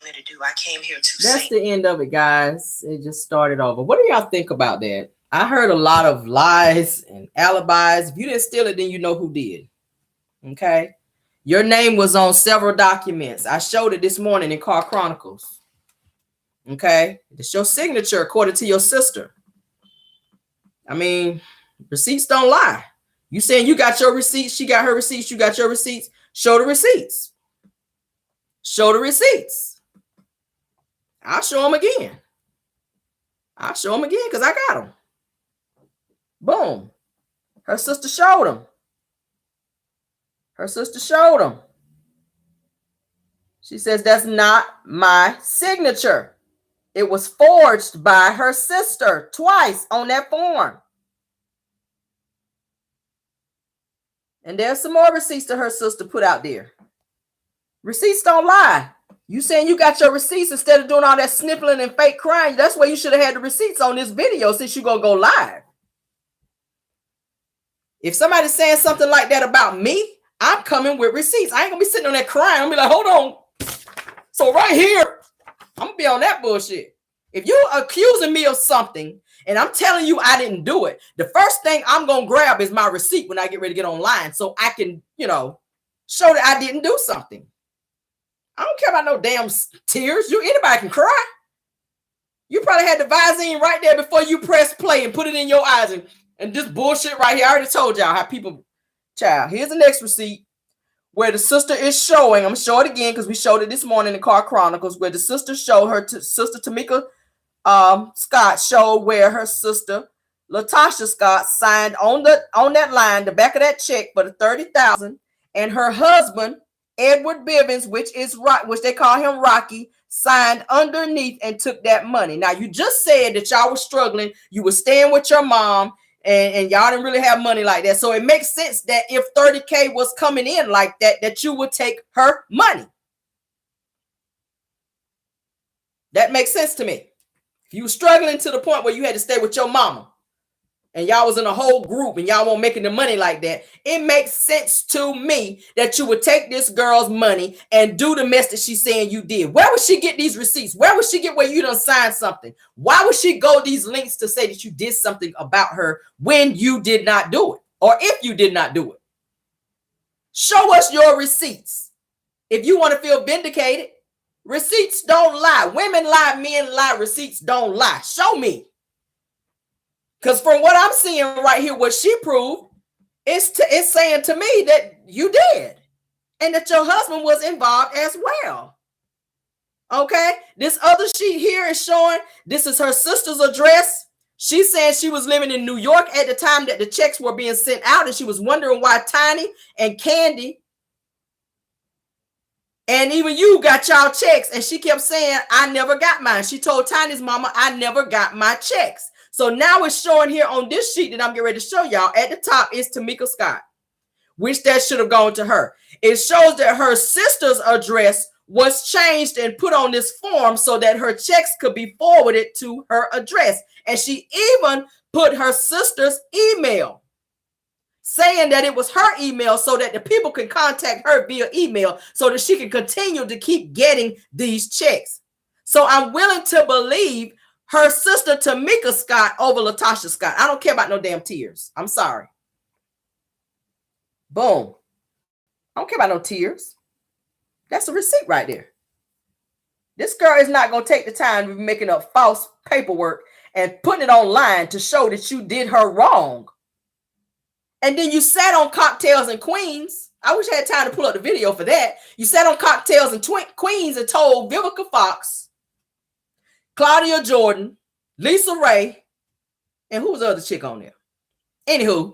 here to do. I came here to That's the end of it, guys. It just started over. What do y'all think about that? I heard a lot of lies and alibis. If you didn't steal it, then you know who did. Okay? Your name was on several documents. I showed it this morning in Car Chronicles. Okay? It's your signature according to your sister. I mean, receipts don't lie. You saying you got your receipts, she got her receipts, you got your receipts. Show the receipts. Show the receipts. I'll show them again. I'll show them again because I got them. Boom. Her sister showed them. Her sister showed them. She says, that's not my signature. It was forged by her sister twice on that form. And there's some more receipts that her sister put out there. Receipts don't lie. You saying you got your receipts instead of doing all that sniffling and fake crying. That's why you should have had the receipts on this video since you're going to go live. If somebody's saying something like that about me, I'm coming with receipts. I ain't going to be sitting on that crying. I'm going to be like, hold on. So right here, I'm going to be on that bullshit. If you're accusing me of something and I'm telling you I didn't do it, the first thing I'm going to grab is my receipt when I get ready to get online so I can, show that I didn't do something. I don't care about no damn tears. Anybody can cry. You probably had the Visine right there before you press play and put it in your eyes and this bullshit right here. I already told y'all how people, child. Here's the next receipt where the sister is showing. I'm going to show it again because we showed it this morning in Car Chronicles where the sister showed her sister Tamika Scott showed where her sister Latosha Scott signed on that line, the back of that check for the $30,000, and her husband Edward Bivens, which they call him Rocky, signed underneath and took that money. Now, you just said that y'all were struggling. You were staying with your mom and y'all didn't really have money like that. So it makes sense that if $30K was coming in like that, that you would take her money. That makes sense to me. If you were struggling to the point where you had to stay with your mama and y'all was in a whole group and y'all weren't making the money like that, it makes sense to me that you would take this girl's money and do the mess that she's saying you did. Where would she get these receipts? Where would she get where you done signed something? Why would she go these links to say that you did something about her when you did not do it? Or if you did not do it? Show us your receipts. If you want to feel vindicated, receipts don't lie. Women lie, men lie, receipts don't lie. Show me. Because from what I'm seeing right here, what she proved, it's saying to me that you did. And that your husband was involved as well. Okay? This other sheet here is showing this is her sister's address. She's saying she was living in New York at the time that the checks were being sent out. And she was wondering why Tiny and Candy And even you got y'all checks. And she kept saying, I never got mine. She told Tiny's mama, I never got my checks. So now it's showing here on this sheet that I'm getting ready to show y'all. At the top is Tamika Scott, which that should have gone to her. It shows that her sister's address was changed and put on this form so that her checks could be forwarded to her address. And she even put her sister's email, saying that it was her email so that the people can contact her via email so that she can continue to keep getting these checks. So I'm willing to believe her sister Tamika Scott over Latosha Scott. I don't care about no damn tears. I'm sorry. Boom. I don't care about no tears. That's a receipt right there. This girl is not going to take the time of making up false paperwork and putting it online to show that you did her wrong. And then you sat on Cocktails and Queens. I wish I had time to pull up the video for that. You sat on Cocktails and Queens and told Vivica Fox, Claudia Jordan, Lisa Ray, and who was the other chick on there? Anywho,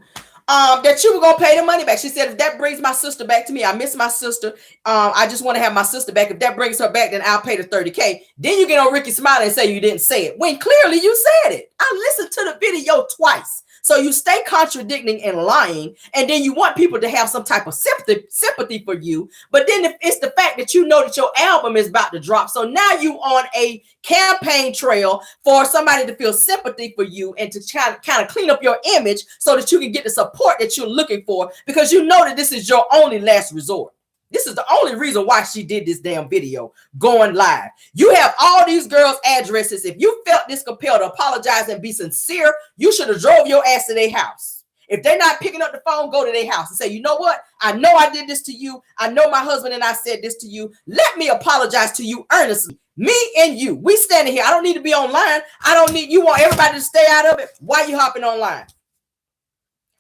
that you were going to pay the money back. She said, if that brings my sister back to me, I miss my sister. I just want to have my sister back. If that brings her back, then I'll pay the $30K. Then you get on Ricky Smiley and say you didn't say it, when clearly you said it. I listened to the video twice. So you stay contradicting and lying, and then you want people to have some type of sympathy for you. But then if it's the fact that you know that your album is about to drop, so now you on a campaign trail for somebody to feel sympathy for you and to kind of clean up your image so that you can get the support that you're looking for, because you know that this is your only last resort. This is the only reason why she did this damn video going live. You have all these girls' addresses. If you felt this compelled to apologize and be sincere, you should have drove your ass to their house. If they're not picking up the phone, go to their house and say, you know what? I know I did this to you. I know my husband and I said this to you. Let me apologize to you earnestly. Me and you, we standing here. I don't need to be online. I don't need, you want everybody to stay out of it. Why you hopping online?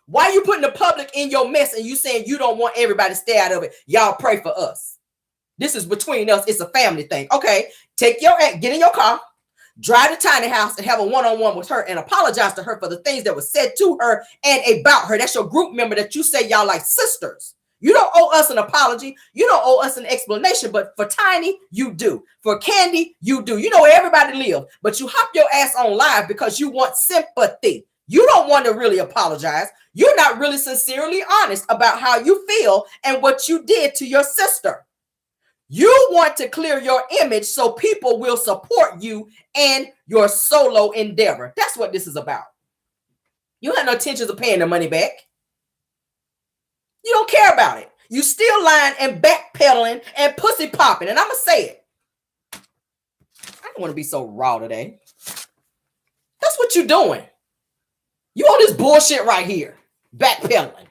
Why are you putting the public in your mess and you saying you don't want everybody to stay out of it? Y'all pray for us. This is between us. It's a family thing. Okay, get in your car, drive to Tiny House and have a one-on-one with her and apologize to her for the things that were said to her and about her. That's your group member that you say y'all like sisters. You don't owe us an apology. You don't owe us an explanation. But for Tiny, you do. For Candy, you do. You know where everybody live. But you hop your ass on live because you want sympathy. You don't want to really apologize. You're not really sincerely honest about how you feel and what you did to your sister. You want to clear your image so people will support you and your solo endeavor. That's what this is about. You have no intentions of paying the money back. You don't care about it. You still lying and backpedaling and pussy popping. And I'm going to say it. I don't want to be so raw today. That's what you're doing. You on this bullshit right here, backpedaling.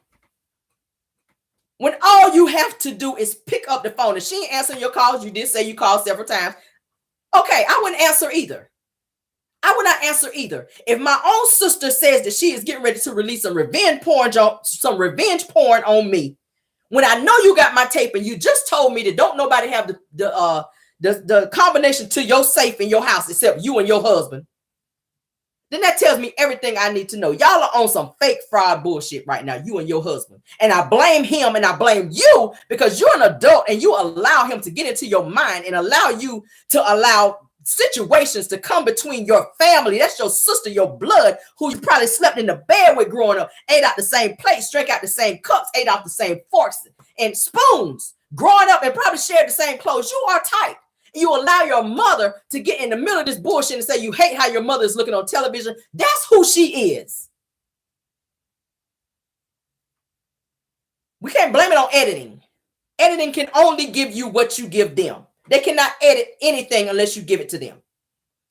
When all you have to do is pick up the phone. If she ain't answering your calls, you did say you called several times. Okay, I wouldn't answer either. I would not answer either. If my own sister says that she is getting ready to release some revenge porn on me, when I know you got my tape and you just told me that don't nobody have the combination to your safe in your house except you and your husband, then that tells me everything I need to know. Y'all are on some fake fraud bullshit right now, you and your husband. And I blame him and I blame you because you're an adult and you allow him to get into your mind and allow you to allow situations to come between your family. That's your sister, your blood, who you probably slept in the bed with growing up, ate out the same plates, drank out the same cups, ate out the same forks and spoons, growing up and probably shared the same clothes. You are tight. You allow your mother to get in the middle of this bullshit and say you hate how your mother is looking on television. That's who she is. We can't blame it on editing. Editing can only give you what you give them. They cannot edit anything unless you give it to them.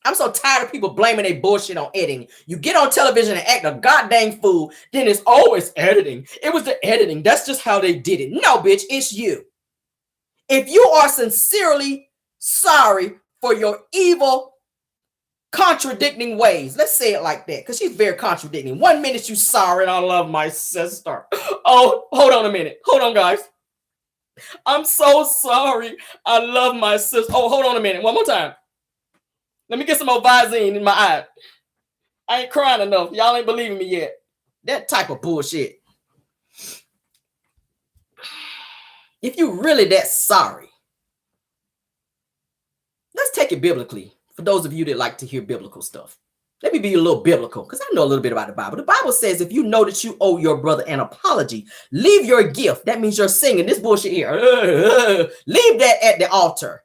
I'm so tired of people blaming their bullshit on editing. You get on television and act a goddamn fool, then it's always editing. It was the editing. That's just how they did it. No, bitch, it's you. If you are sincerely sorry for your evil, contradicting ways. Let's say it like that, because she's very contradicting. 1 minute you sorry and I love my sister. Oh, hold on a minute. Hold on, guys. I'm so sorry. I love my sister. Oh, hold on a minute. One more time. Let me get some more Visine in my eye. I ain't crying enough. Y'all ain't believing me yet. That type of bullshit. If you really that sorry, take it biblically. For those of you that like to hear biblical stuff, let me be a little biblical because I know a little bit about the Bible. The Bible says if you know that you owe your brother an apology, leave your gift. That means you're singing this bullshit here. Leave that at the altar.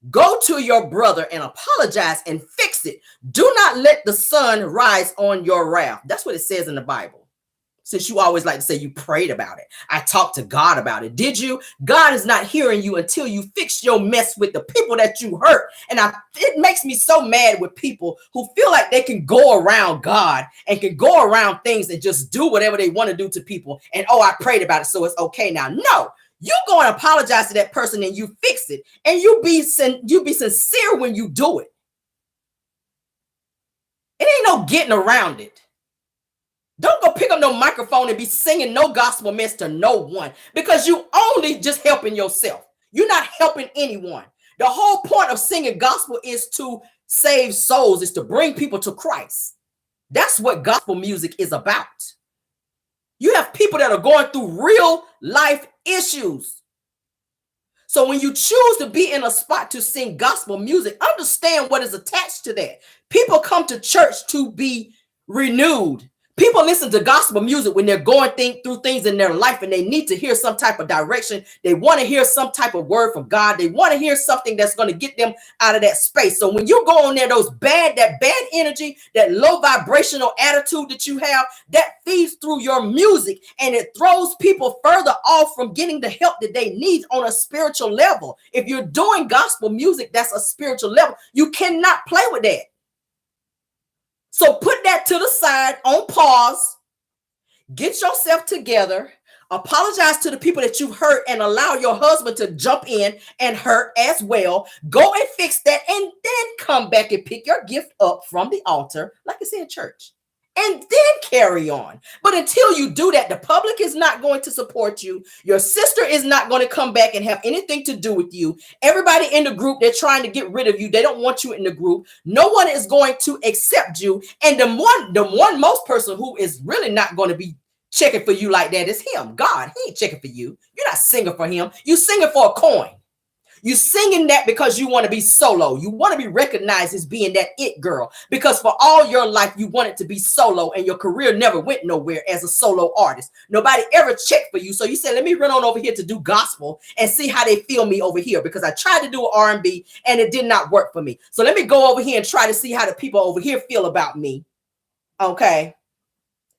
Go to your brother and apologize and fix it. Do not let the sun rise on your wrath. That's what it says in the Bible. Since you always like to say you prayed about it. I talked to God about it. Did you? God is not hearing you until you fix your mess with the people that you hurt. And it makes me so mad with people who feel like they can go around God and can go around things and just do whatever they want to do to people. And, oh, I prayed about it, so it's okay now. No, you go and apologize to that person and you fix it. And you be sincere when you do it. It ain't no getting around it. Don't go pick up no microphone and be singing no gospel mess to no one because you only just helping yourself. You're not helping anyone. The whole point of singing gospel is to save souls, is to bring people to Christ. That's what gospel music is about. You have people that are going through real life issues. So when you choose to be in a spot to sing gospel music, understand what is attached to that. People come to church to be renewed. People listen to gospel music when they're going through things in their life and they need to hear some type of direction. They want to hear some type of word from God. They want to hear something that's going to get them out of that space. So when you go on there, that bad energy, that low vibrational attitude that you have, that feeds through your music and it throws people further off from getting the help that they need on a spiritual level. If you're doing gospel music, that's a spiritual level. You cannot play with that. So put that to the side on pause, get yourself together, apologize to the people that you've hurt and allow your husband to jump in and hurt as well. Go and fix that and then come back and pick your gift up from the altar, like it's in church, and then carry on. But until you do that, the public is not going to support you. Your sister is not going to come back and have anything to do with you. Everybody in the group, they're trying to get rid of you. They don't want you in the group. No one is going to accept you. And the one most person who is really not going to be checking for you like that is him. God, he ain't checking for you. You're not singing for him. You're singing for a coin. You're singing that because you want to be solo. You want to be recognized as being that it girl. Because for all your life, you wanted to be solo and your career never went nowhere as a solo artist. Nobody ever checked for you. So you said, let me run on over here to do gospel and see how they feel me over here. Because I tried to do an R&B and it did not work for me. So let me go over here and try to see how the people over here feel about me. Okay.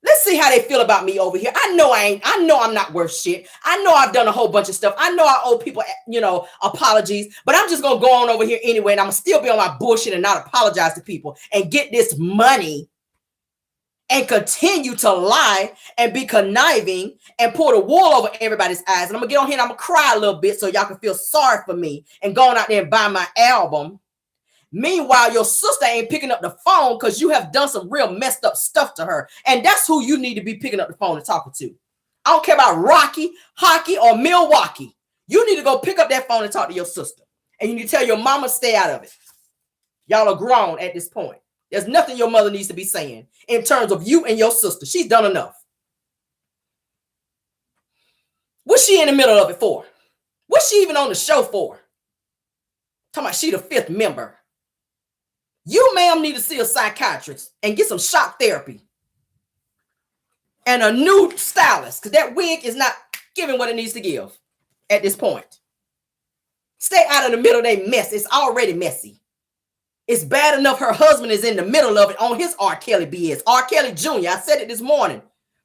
Let's see how they feel about me over here. I know I'm not worth shit. I know I've done a whole bunch of stuff. I know I owe people, apologies, but I'm just going to go on over here anyway. And I'm going to still be on my bullshit and not apologize to people and get this money and continue to lie and be conniving and pour the wool over everybody's eyes. And I'm going to get on here and I'm going to cry a little bit so y'all can feel sorry for me and go on out there and buy my album. Meanwhile, your sister ain't picking up the phone because you have done some real messed up stuff to her. And that's who you need to be picking up the phone and talking to. I don't care about Rocky, Hockey, or Milwaukee. You need to go pick up that phone and talk to your sister. And you need to tell your mama stay out of it. Y'all are grown at this point. There's nothing your mother needs to be saying in terms of you and your sister. She's done enough. What's she in the middle of it for? What's she even on the show for? Talking about she the 5th member. You, ma'am, need to see a psychiatrist and get some shock therapy and a new stylist because that wig is not giving what it needs to give at this point. Stay out of the middle of their mess. It's already messy. It's bad enough her husband is in the middle of it on his R. Kelly BS. R. Kelly Jr., I said it this morning.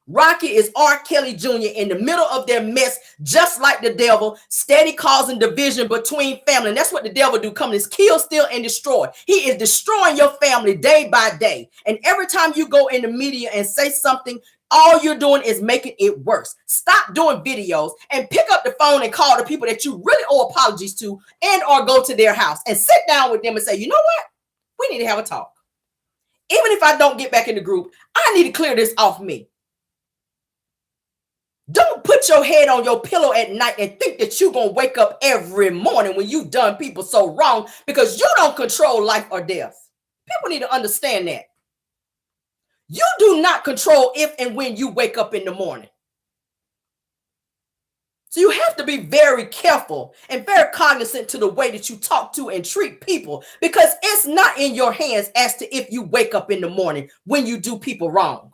Rocky is R. Kelly Jr. in the middle of their mess, just like the devil, steady causing division between family. And that's what the devil do, come is kill, steal, and destroy. He is destroying your family day by day. And every time you go in the media and say something, all you're doing is making it worse. Stop doing videos and pick up the phone and call the people that you really owe apologies to and or go to their house and sit down with them and say, you know what? We need to have a talk. Even if I don't get back in the group, I need to clear this off me. Don't put your head on your pillow at night and think that you're going to wake up every morning when you've done people so wrong because you don't control life or death. People need to understand that. You do not control if and when you wake up in the morning. So you have to be very careful and very cognizant to the way that you talk to and treat people, because it's not in your hands as to if you wake up in the morning when you do people wrong.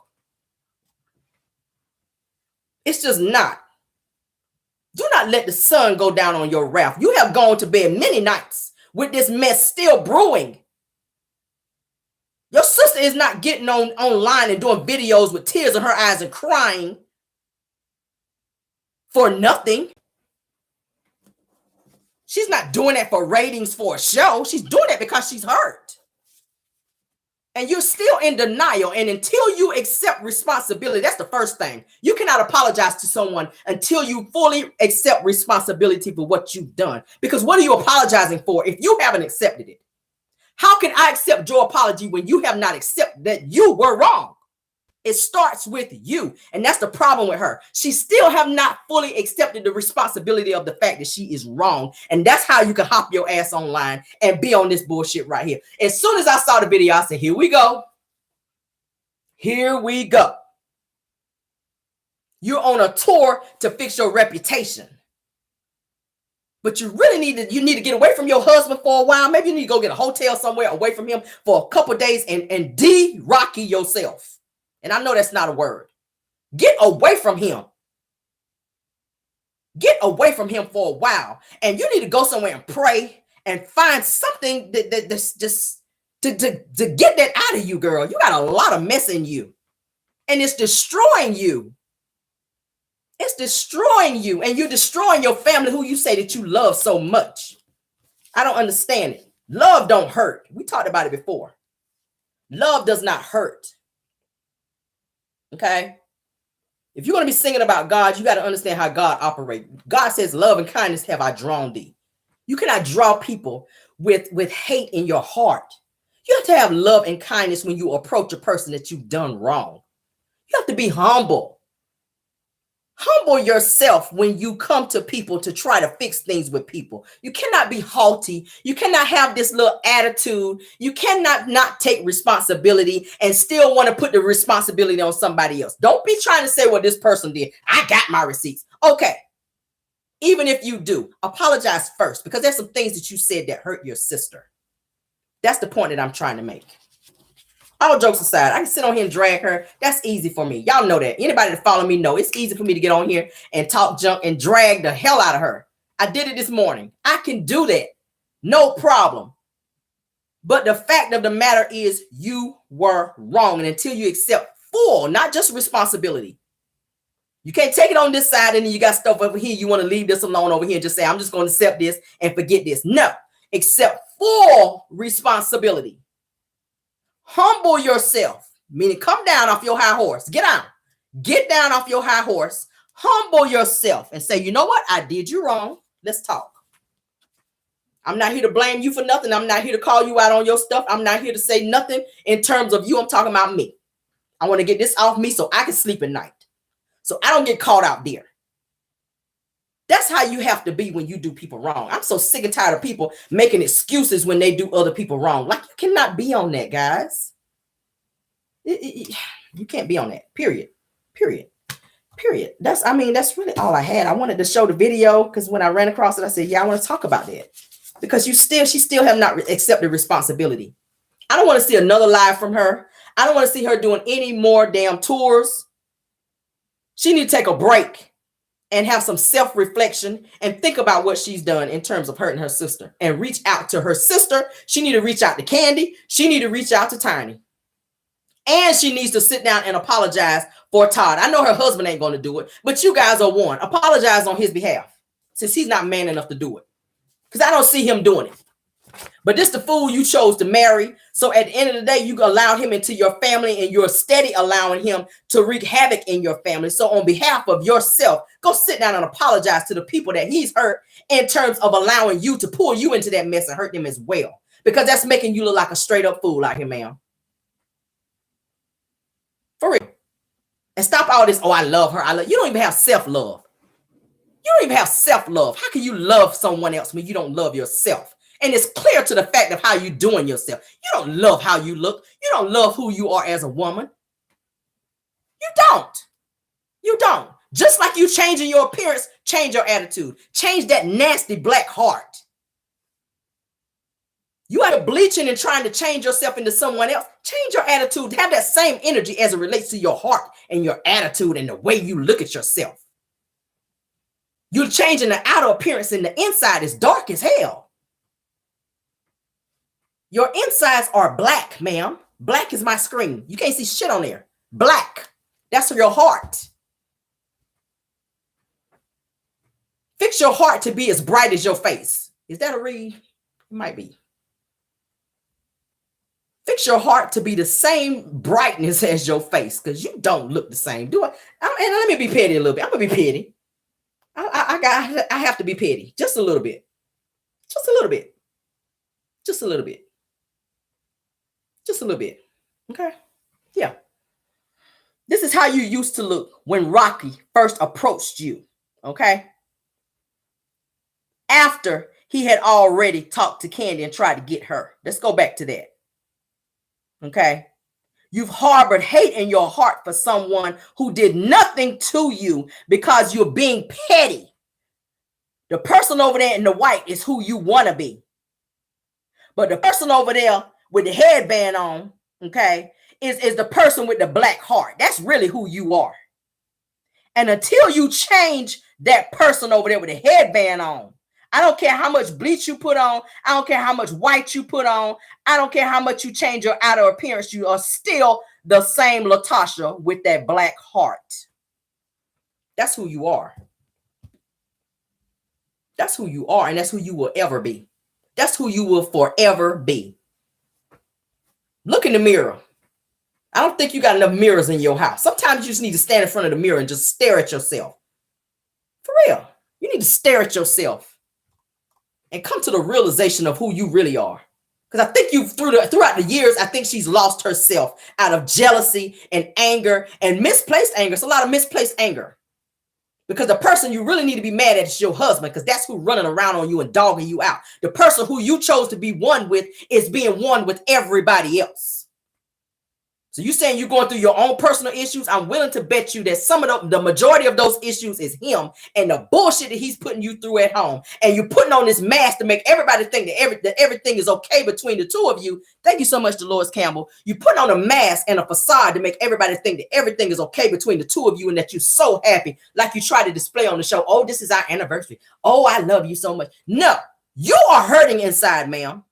It's just not. Do not let the sun go down on your wrath. You have gone to bed many nights with this mess still brewing. Your sister is not getting online and doing videos with tears in her eyes and crying for nothing. She's not doing that for ratings for a show. She's doing it because she's hurt. And you're still in denial. And until you accept responsibility, that's the first thing. You cannot apologize to someone until you fully accept responsibility for what you've done. Because what are you apologizing for if you haven't accepted it? How can I accept your apology when you have not accepted that you were wrong? It starts with you. And that's the problem with her. She still have not fully accepted the responsibility of the fact that she is wrong. And that's how you can hop your ass online and be on this bullshit right here. As soon as I saw the video, I said, here we go. Here we go. You're on a tour to fix your reputation. But you really need to get away from your husband for a while. Maybe you need to go get a hotel somewhere away from him for a couple of days and de-rocky yourself. And I know that's not a word. Get away from him. Get away from him for a while. And you need to go somewhere and pray and find something that's just to get that out of you, girl. You got a lot of mess in you. And it's destroying you. It's destroying you. And you're destroying your family who you say that you love so much. I don't understand it. Love don't hurt. We talked about it before. Love does not hurt. Okay? If you're going to be singing about God, you got to understand how God operates. God says, love and kindness have I drawn thee. You cannot draw people with hate in your heart. You have to have love and kindness when you approach a person that you've done wrong. You have to be humble. Humble yourself when you come to people to try to fix things with people. You cannot be haughty. You cannot have this little attitude. You cannot not take responsibility and still want to put the responsibility on somebody else. Don't be trying to say what this person did. I got my receipts. Okay. Even if you do, apologize first, because there's some things that you said that hurt your sister. That's the point that I'm trying to make. All jokes aside, I can sit on here and drag her. That's easy for me. Y'all know that. Anybody that follow me know it's easy for me to get on here and talk junk and drag the hell out of her. I did it this morning. I can do that. No problem. But the fact of the matter is you were wrong. And until you accept full, not just responsibility. You can't take it on this side and then you got stuff over here. You want to leave this alone over here and just say, I'm just going to accept this and forget this. No, accept full responsibility. Humble yourself, meaning come down off your high horse. Get down off your high horse. Humble yourself and say, you know what? I did you wrong. Let's talk. I'm not here to blame you for nothing. I'm not here to call you out on your stuff. I'm not here to say nothing in terms of you. I'm talking about me. I want to get this off me so I can sleep at night. So I don't get caught out there. That's how you have to be when you do people wrong. I'm so sick and tired of people making excuses when they do other people wrong. Like, you cannot be on that, guys. You can't be on that. Period. That's really all I had. I wanted to show the video because when I ran across it, I said, yeah, I want to talk about that. Because she still have not accepted responsibility. I don't want to see another live from her. I don't want to see her doing any more damn tours. She need to take a break and have some self-reflection and think about what she's done in terms of hurting her sister and reach out to her sister. She need to reach out to Candy. She need to reach out to Tiny. And she needs to sit down and apologize for Todd. I know her husband ain't going to do it, but you guys are one. Apologize on his behalf since he's not man enough to do it. Because I don't see him doing it. But this the fool you chose to marry. So at the end of the day, you allowed him into your family and you're steady allowing him to wreak havoc in your family. So on behalf of yourself, go sit down and apologize to the people that he's hurt in terms of allowing you to pull you into that mess and hurt them as well. Because that's making you look like a straight up fool out here, ma'am. For real. And stop all this, oh, I love her. You don't even have self-love. You don't even have self-love. How can you love someone else when you don't love yourself? And it's clear to the fact of how you're doing yourself. You don't love how you look. You don't love who you are as a woman. You don't. You don't. Just like you changing your appearance, change your attitude. Change that nasty black heart. You are bleaching and trying to change yourself into someone else. Change your attitude. Have that same energy as it relates to your heart and your attitude and the way you look at yourself. You're changing the outer appearance and the inside is dark as hell. Your insides are black, ma'am. Black is my screen. You can't see shit on there. Black. That's your heart. Fix your heart to be as bright as your face. Is that a read? It might be. Fix your heart to be the same brightness as your face, because you don't look the same. And let me be petty a little bit. I'm gonna be petty. I have to be petty. Just a little bit. Just a little bit. Just a little bit. Just a little bit. Okay. Yeah. This is how you used to look when Rocky first approached you. Okay. After he had already talked to Candy and tried to get her. Let's go back to that. Okay. You've harbored hate in your heart for someone who did nothing to you because you're being petty. The person over there in the white is who you want to be. But the person over there with the headband on, okay, is the person with the black heart. That's really who you are. And until you change that person over there with the headband on, I don't care how much bleach you put on. I don't care how much white you put on. I don't care how much you change your outer appearance. You are still the same Latosha with that black heart. That's who you are. That's who you are, and that's who you will ever be. That's who you will forever be. Look in the mirror. I don't think you got enough mirrors in your house. Sometimes you just need to stand in front of the mirror and just stare at yourself. For real. You need to stare at yourself and come to the realization of who you really are. Because I think throughout the years, I think she's lost herself out of jealousy and anger and misplaced anger. It's a lot of misplaced anger. Because the person you really need to be mad at is your husband, because that's who's running around on you and dogging you out. The person who you chose to be one with is being one with everybody else. So you saying you're going through your own personal issues? I'm willing to bet you that some of the majority of those issues is him and the bullshit that he's putting you through at home. And you're putting on this mask to make everybody think that everything is okay between the two of you. Thank you so much, Dolores Campbell. You're putting on a mask and a facade to make everybody think that everything is okay between the two of you and that you're so happy, like you try to display on the show. Oh, this is our anniversary. Oh, I love you so much. No, you are hurting inside, ma'am.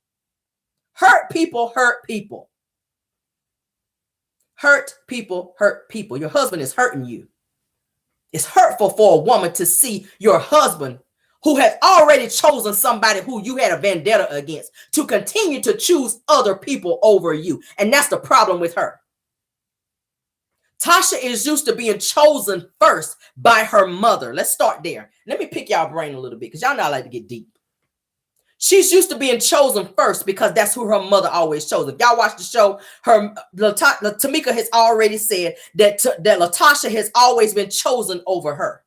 Hurt people hurt people. Hurt people hurt people. Your husband is hurting you. It's hurtful for a woman to see your husband, who has already chosen somebody who you had a vendetta against, to continue to choose other people over you. And that's the problem with her. Tasha is used to being chosen first by her mother. Let's start there. Let me pick y'all brain a little bit, because y'all know I like to get deep. She's used to being chosen first because that's who her mother always chose. If y'all watch the show, Tamika has already said that Latosha has always been chosen over her.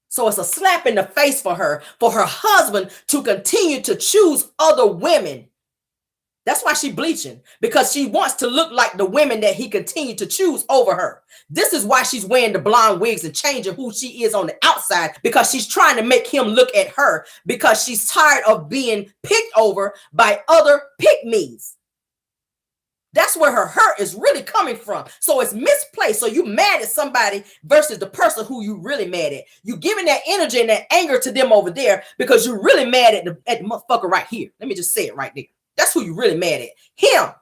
So it's a slap in the face for her husband to continue to choose other women. That's why she's bleaching, because she wants to look like the women that he continued to choose over her. This is why she's wearing the blonde wigs and changing who she is on the outside, because she's trying to make him look at her, because she's tired of being picked over by other pick-me's. That's where her hurt is really coming from. So it's misplaced. So you mad at somebody versus the person who you really mad at. You giving that energy and that anger to them over there because you're really mad at the motherfucker right here. Let me just say it right there. That's who you really mad at. Him.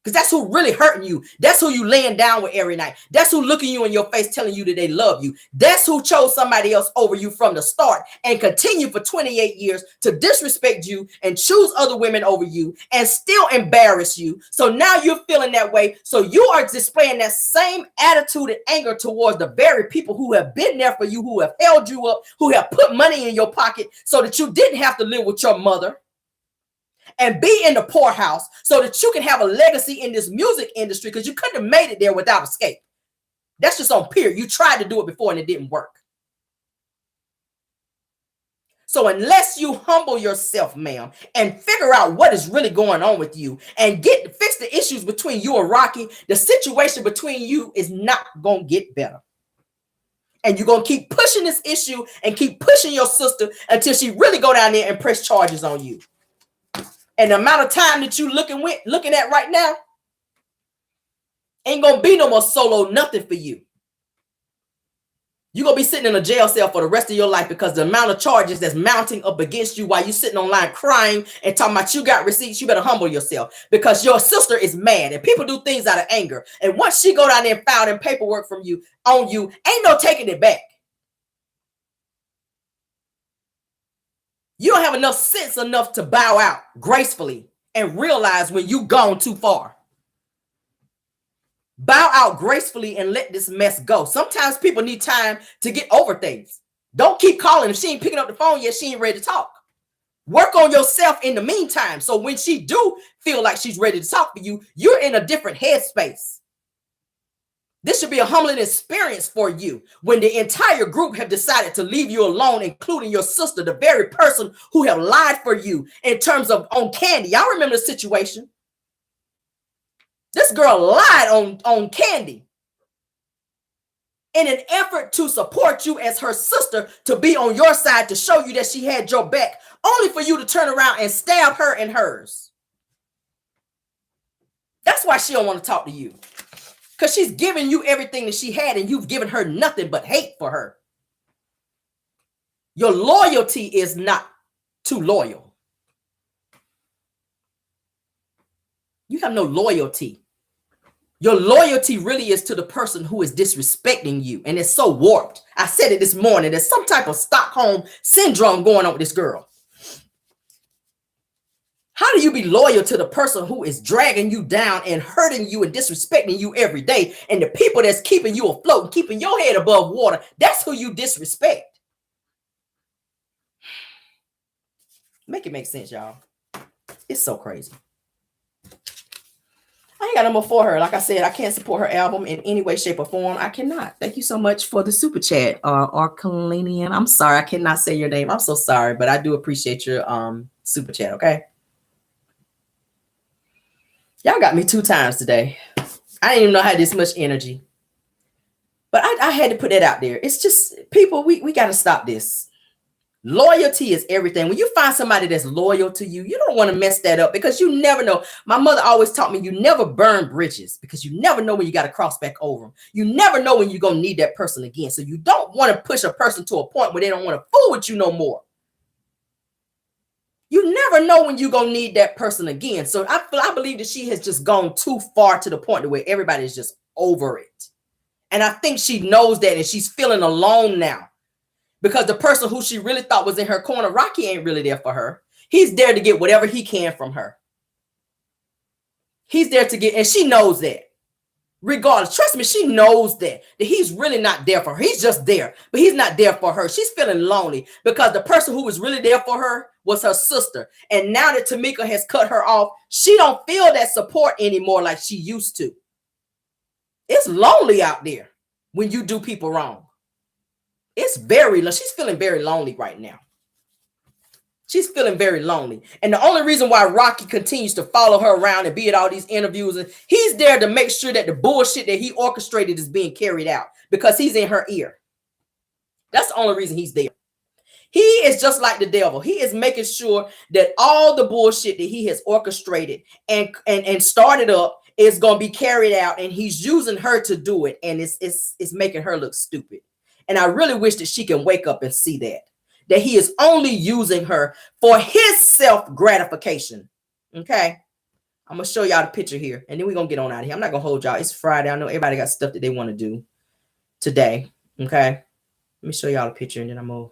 Because that's who really hurting you. That's who you laying down with every night. That's who looking you in your face telling you that they love you. That's who chose somebody else over you from the start and continue for 28 years to disrespect you and choose other women over you and still embarrass you. So now you're feeling that way. So you are displaying that same attitude and anger towards the very people who have been there for you, who have held you up, who have put money in your pocket so that you didn't have to live with your mother and be in the poorhouse so that you can have a legacy in this music industry, because you couldn't have made it there without escape. That's just on period. You tried to do it before and it didn't work. So unless you humble yourself, ma'am, and figure out what is really going on with you and fix the issues between you and Rocky, the situation between you is not going to get better. And you're going to keep pushing this issue and keep pushing your sister until she really go down there and press charges on you. And the amount of time that you looking at right now ain't going to be no more solo nothing for you. You're going to be sitting in a jail cell for the rest of your life because the amount of charges that's mounting up against you while you're sitting online crying and talking about you got receipts, you better humble yourself because your sister is mad and people do things out of anger. And once she go down there and file them paperwork from you on you, ain't no taking it back. You don't have enough sense enough to bow out gracefully and realize when you gone too far. Bow out gracefully and let this mess go. Sometimes people need time to get over things. Don't keep calling. If she ain't picking up the phone yet, she ain't ready to talk. Work on yourself in the meantime. So when she do feel like she's ready to talk to you, you're in a different headspace. This should be a humbling experience for you when the entire group have decided to leave you alone, including your sister, the very person who have lied for you in terms of on Candy. Y'all remember the situation? This girl lied on Candy in an effort to support you as her sister, to be on your side, to show you that she had your back, only for you to turn around and stab her and hers. That's why she don't want to talk to you, because she's giving you everything that she had and you've given her nothing but hate for her. Your loyalty is not too loyal. You have no loyalty. Your loyalty really is to the person who is disrespecting you. And it's so warped. I said it this morning. There's some type of Stockholm syndrome going on with this girl. How do you be loyal to the person who is dragging you down and hurting you and disrespecting you every day? And the people that's keeping you afloat and keeping your head above water, that's who you disrespect. Make it make sense, y'all. It's so crazy. I ain't got no more for her. Like I said, I can't support her album in any way, shape, or form. I cannot. Thank you so much for the super chat, Arcanian. I'm sorry, I cannot say your name. I'm so sorry, but I do appreciate your super chat, okay? Y'all got me 2 times today. I didn't even know I had this much energy. But I had to put that out there. It's just, people, we got to stop this. Loyalty is everything. When you find somebody that's loyal to you, you don't want to mess that up because you never know. My mother always taught me you never burn bridges because you never know when you got to cross back over them. You never know when you're going to need that person again. So you don't want to push a person to a point where they don't want to fool with you no more. You never know when you're going to need that person again. So I believe that she has just gone too far to the point where everybody is just over it. And I think she knows that and she's feeling alone now. Because the person who she really thought was in her corner, Rocky, ain't really there for her. He's there to get whatever he can from her. He's there to get, and she knows that. Regardless, trust me, she knows that he's really not there for her. He's just there, but he's not there for her. She's feeling lonely because the person who was really there for her was her sister. And now that Tamika has cut her off, she don't feel that support anymore like she used to. It's lonely out there when you do people wrong. She's feeling very lonely right now. She's feeling very lonely. And the only reason why Rocky continues to follow her around and be at all these interviews, and he's there to make sure that the bullshit that he orchestrated is being carried out because he's in her ear. That's the only reason he's there. He is just like the devil. He is making sure that all the bullshit that he has orchestrated and started up is going to be carried out, and he's using her to do it, and it's making her look stupid. And I really wish that she can wake up and see that he is only using her for his self-gratification. Okay. I'm going to show y'all the picture here, and then we're going to get on out of here. I'm not going to hold y'all. It's Friday. I know everybody got stuff that they want to do today. Okay. Let me show y'all the picture, and then we're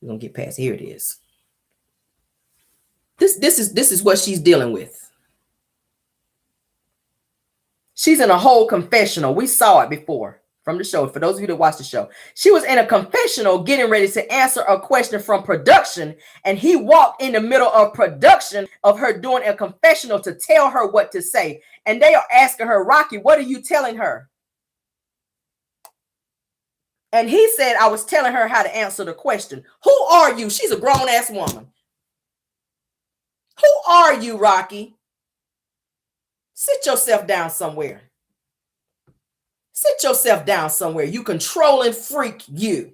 going to get past. Here it is. This is what she's dealing with. She's in a whole confessional. We saw it before. From the show, for those of you that watch the show, she was in a confessional getting ready to answer a question from production, and he walked in the middle of production of her doing a confessional to tell her what to say. And they are asking her, Rocky, what are you telling her? And he said, I was telling her how to answer the question. Who are you? She's a grown-ass woman. Who are you, Rocky? Sit yourself down somewhere. Sit yourself down somewhere. You controlling freak, you.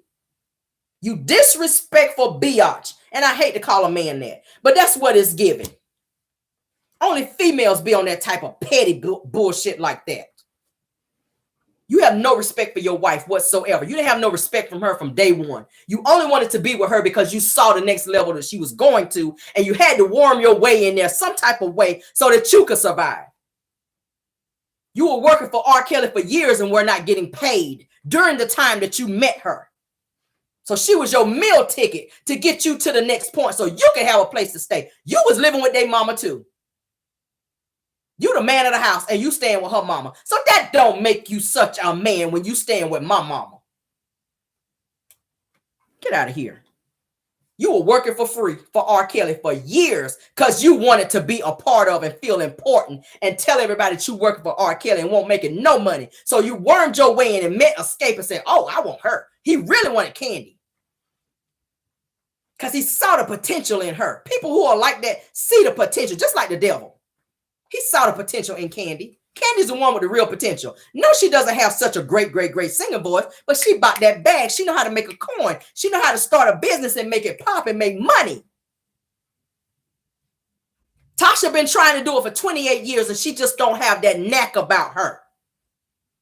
You disrespectful biatch. And I hate to call a man that, but that's what it's given. Only females be on that type of petty bullshit like that. You have no respect for your wife whatsoever. You didn't have no respect from her from day one. You only wanted to be with her because you saw the next level that she was going to, and you had to worm your way in there some type of way so that you could survive. You were working for R. Kelly for years and were not getting paid during the time that you met her. So she was your meal ticket to get you to the next point so you could have a place to stay. You was living with their mama too. You the man of the house and you staying with her mama. So that don't make you such a man when you staying with my mama. Get out of here. You were working for free for R. Kelly for years because you wanted to be a part of and feel important and tell everybody that you working for R. Kelly and won't make it no money. So you wormed your way in and met Escape and said, oh, I want her. He really wanted Candy. Because he saw the potential in her. People who are like that see the potential, just like the devil. He saw the potential in Candy. Candy's the one with the real potential. No, she doesn't have such a great singing voice, but she bought that bag. She know how to make a coin. She know how to start a business and make it pop and make money. Tasha been trying to do it for 28 years and she just don't have that knack about her.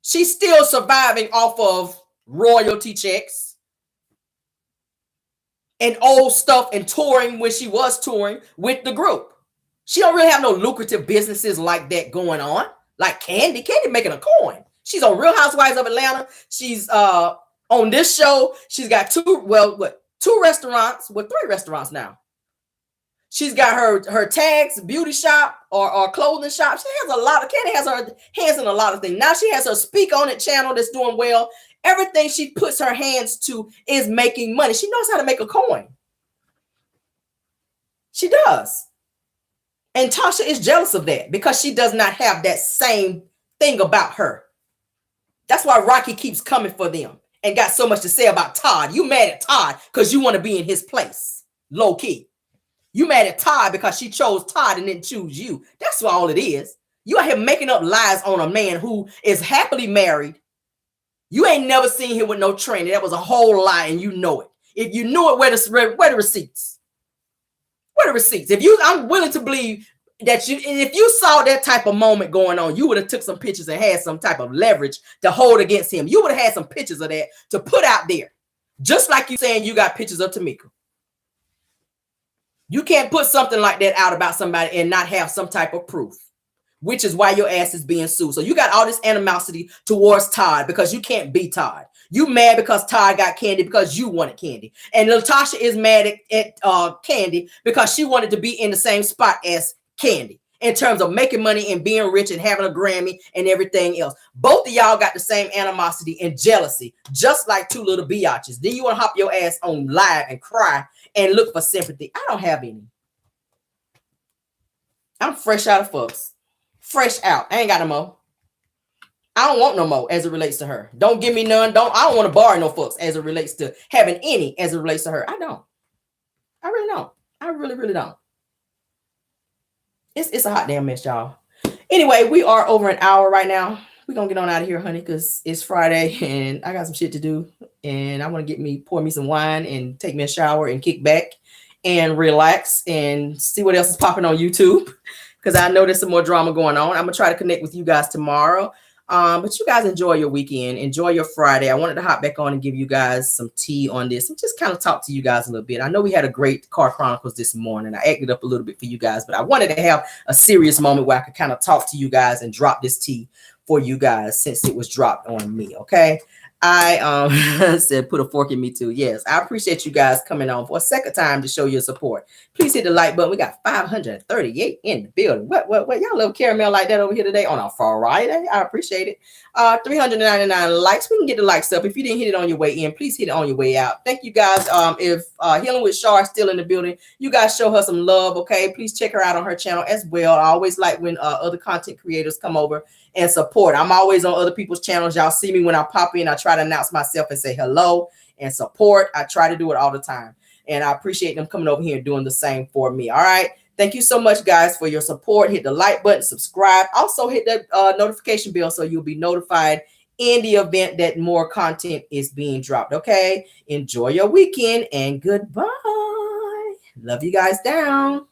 She's still surviving off of royalty checks and old stuff and touring when she was touring with the group. She don't really have no lucrative businesses like that going on. Like Candy. Candy making a coin. She's on Real Housewives of Atlanta. She's on this show. She's got two restaurants. Well, 3 restaurants now. She's got her tags, beauty shop or clothing shop. She has a lot of, Candy has her hands in a lot of things. Now she has her Speak On It channel that's doing well. Everything she puts her hands to is making money. She knows how to make a coin. She does. And Tasha is jealous of that because she does not have that same thing about her. That's why Rocky keeps coming for them and got so much to say about Todd. You mad at Todd because you want to be in his place, low key. You mad at Todd because she chose Todd and didn't choose you. That's all it is. You out here making up lies on a man who is happily married. You ain't never seen him with no training. That was a whole lie and you know it. If you knew it, where the receipts? What are receipts? I'm willing to believe that if you saw that type of moment going on, you would have took some pictures and had some type of leverage to hold against him. You would have had some pictures of that to put out there. Just like you saying you got pictures of Tamika. You can't put something like that out about somebody and not have some type of proof, which is why your ass is being sued. So you got all this animosity towards Todd because you can't be Todd. You mad because Todd got Candy because you wanted Candy. And Latosha is mad at Candy because she wanted to be in the same spot as Candy in terms of making money and being rich and having a Grammy and everything else. Both of y'all got the same animosity and jealousy, just like 2 little biatches. Then you want to hop your ass on live and cry and look for sympathy. I don't have any. I'm fresh out of fucks. Fresh out. I ain't got no more. I don't want no more as it relates to her. Don't give me none. I don't want to borrow no fucks as it relates to having any as it relates to her. I don't. I really don't. I really, really don't. It's a hot damn mess, y'all. Anyway, we are over an hour right now. We're going to get on out of here, honey, because it's Friday and I got some shit to do. And I want to pour me some wine and take me a shower and kick back and relax and see what else is popping on YouTube. Because I know there's some more drama going on. I'm going to try to connect with you guys tomorrow. But you guys enjoy your weekend. Enjoy your Friday. I wanted to hop back on and give you guys some tea on this and just kind of talk to you guys a little bit. I know we had a great Car Chronicles this morning. I acted up a little bit for you guys, but I wanted to have a serious moment where I could kind of talk to you guys and drop this tea for you guys since it was dropped on me. Okay. I said put a fork in me too. Yes, I appreciate you guys coming on for a second time to show your support. Please hit the like button. We got 538 in the building. What y'all little caramel like that over here today on a Friday? I appreciate it. 399 likes. We can get the likes up. If you didn't hit it on your way in, please hit it on your way out. Thank you guys. If Healing with Shar is still in the building, you guys show her some love. Okay, please check her out on her channel as well. I always like when other content creators come over and support. I'm always on other people's channels. Y'all see me when I pop in. I try to announce myself and say hello and support. I try to do it all the time. And I appreciate them coming over here and doing the same for me. All right. Thank you so much, guys, for your support. Hit the like button, subscribe. Also hit the notification bell so you'll be notified in the event that more content is being dropped. Okay, enjoy your weekend and goodbye. Love you guys down.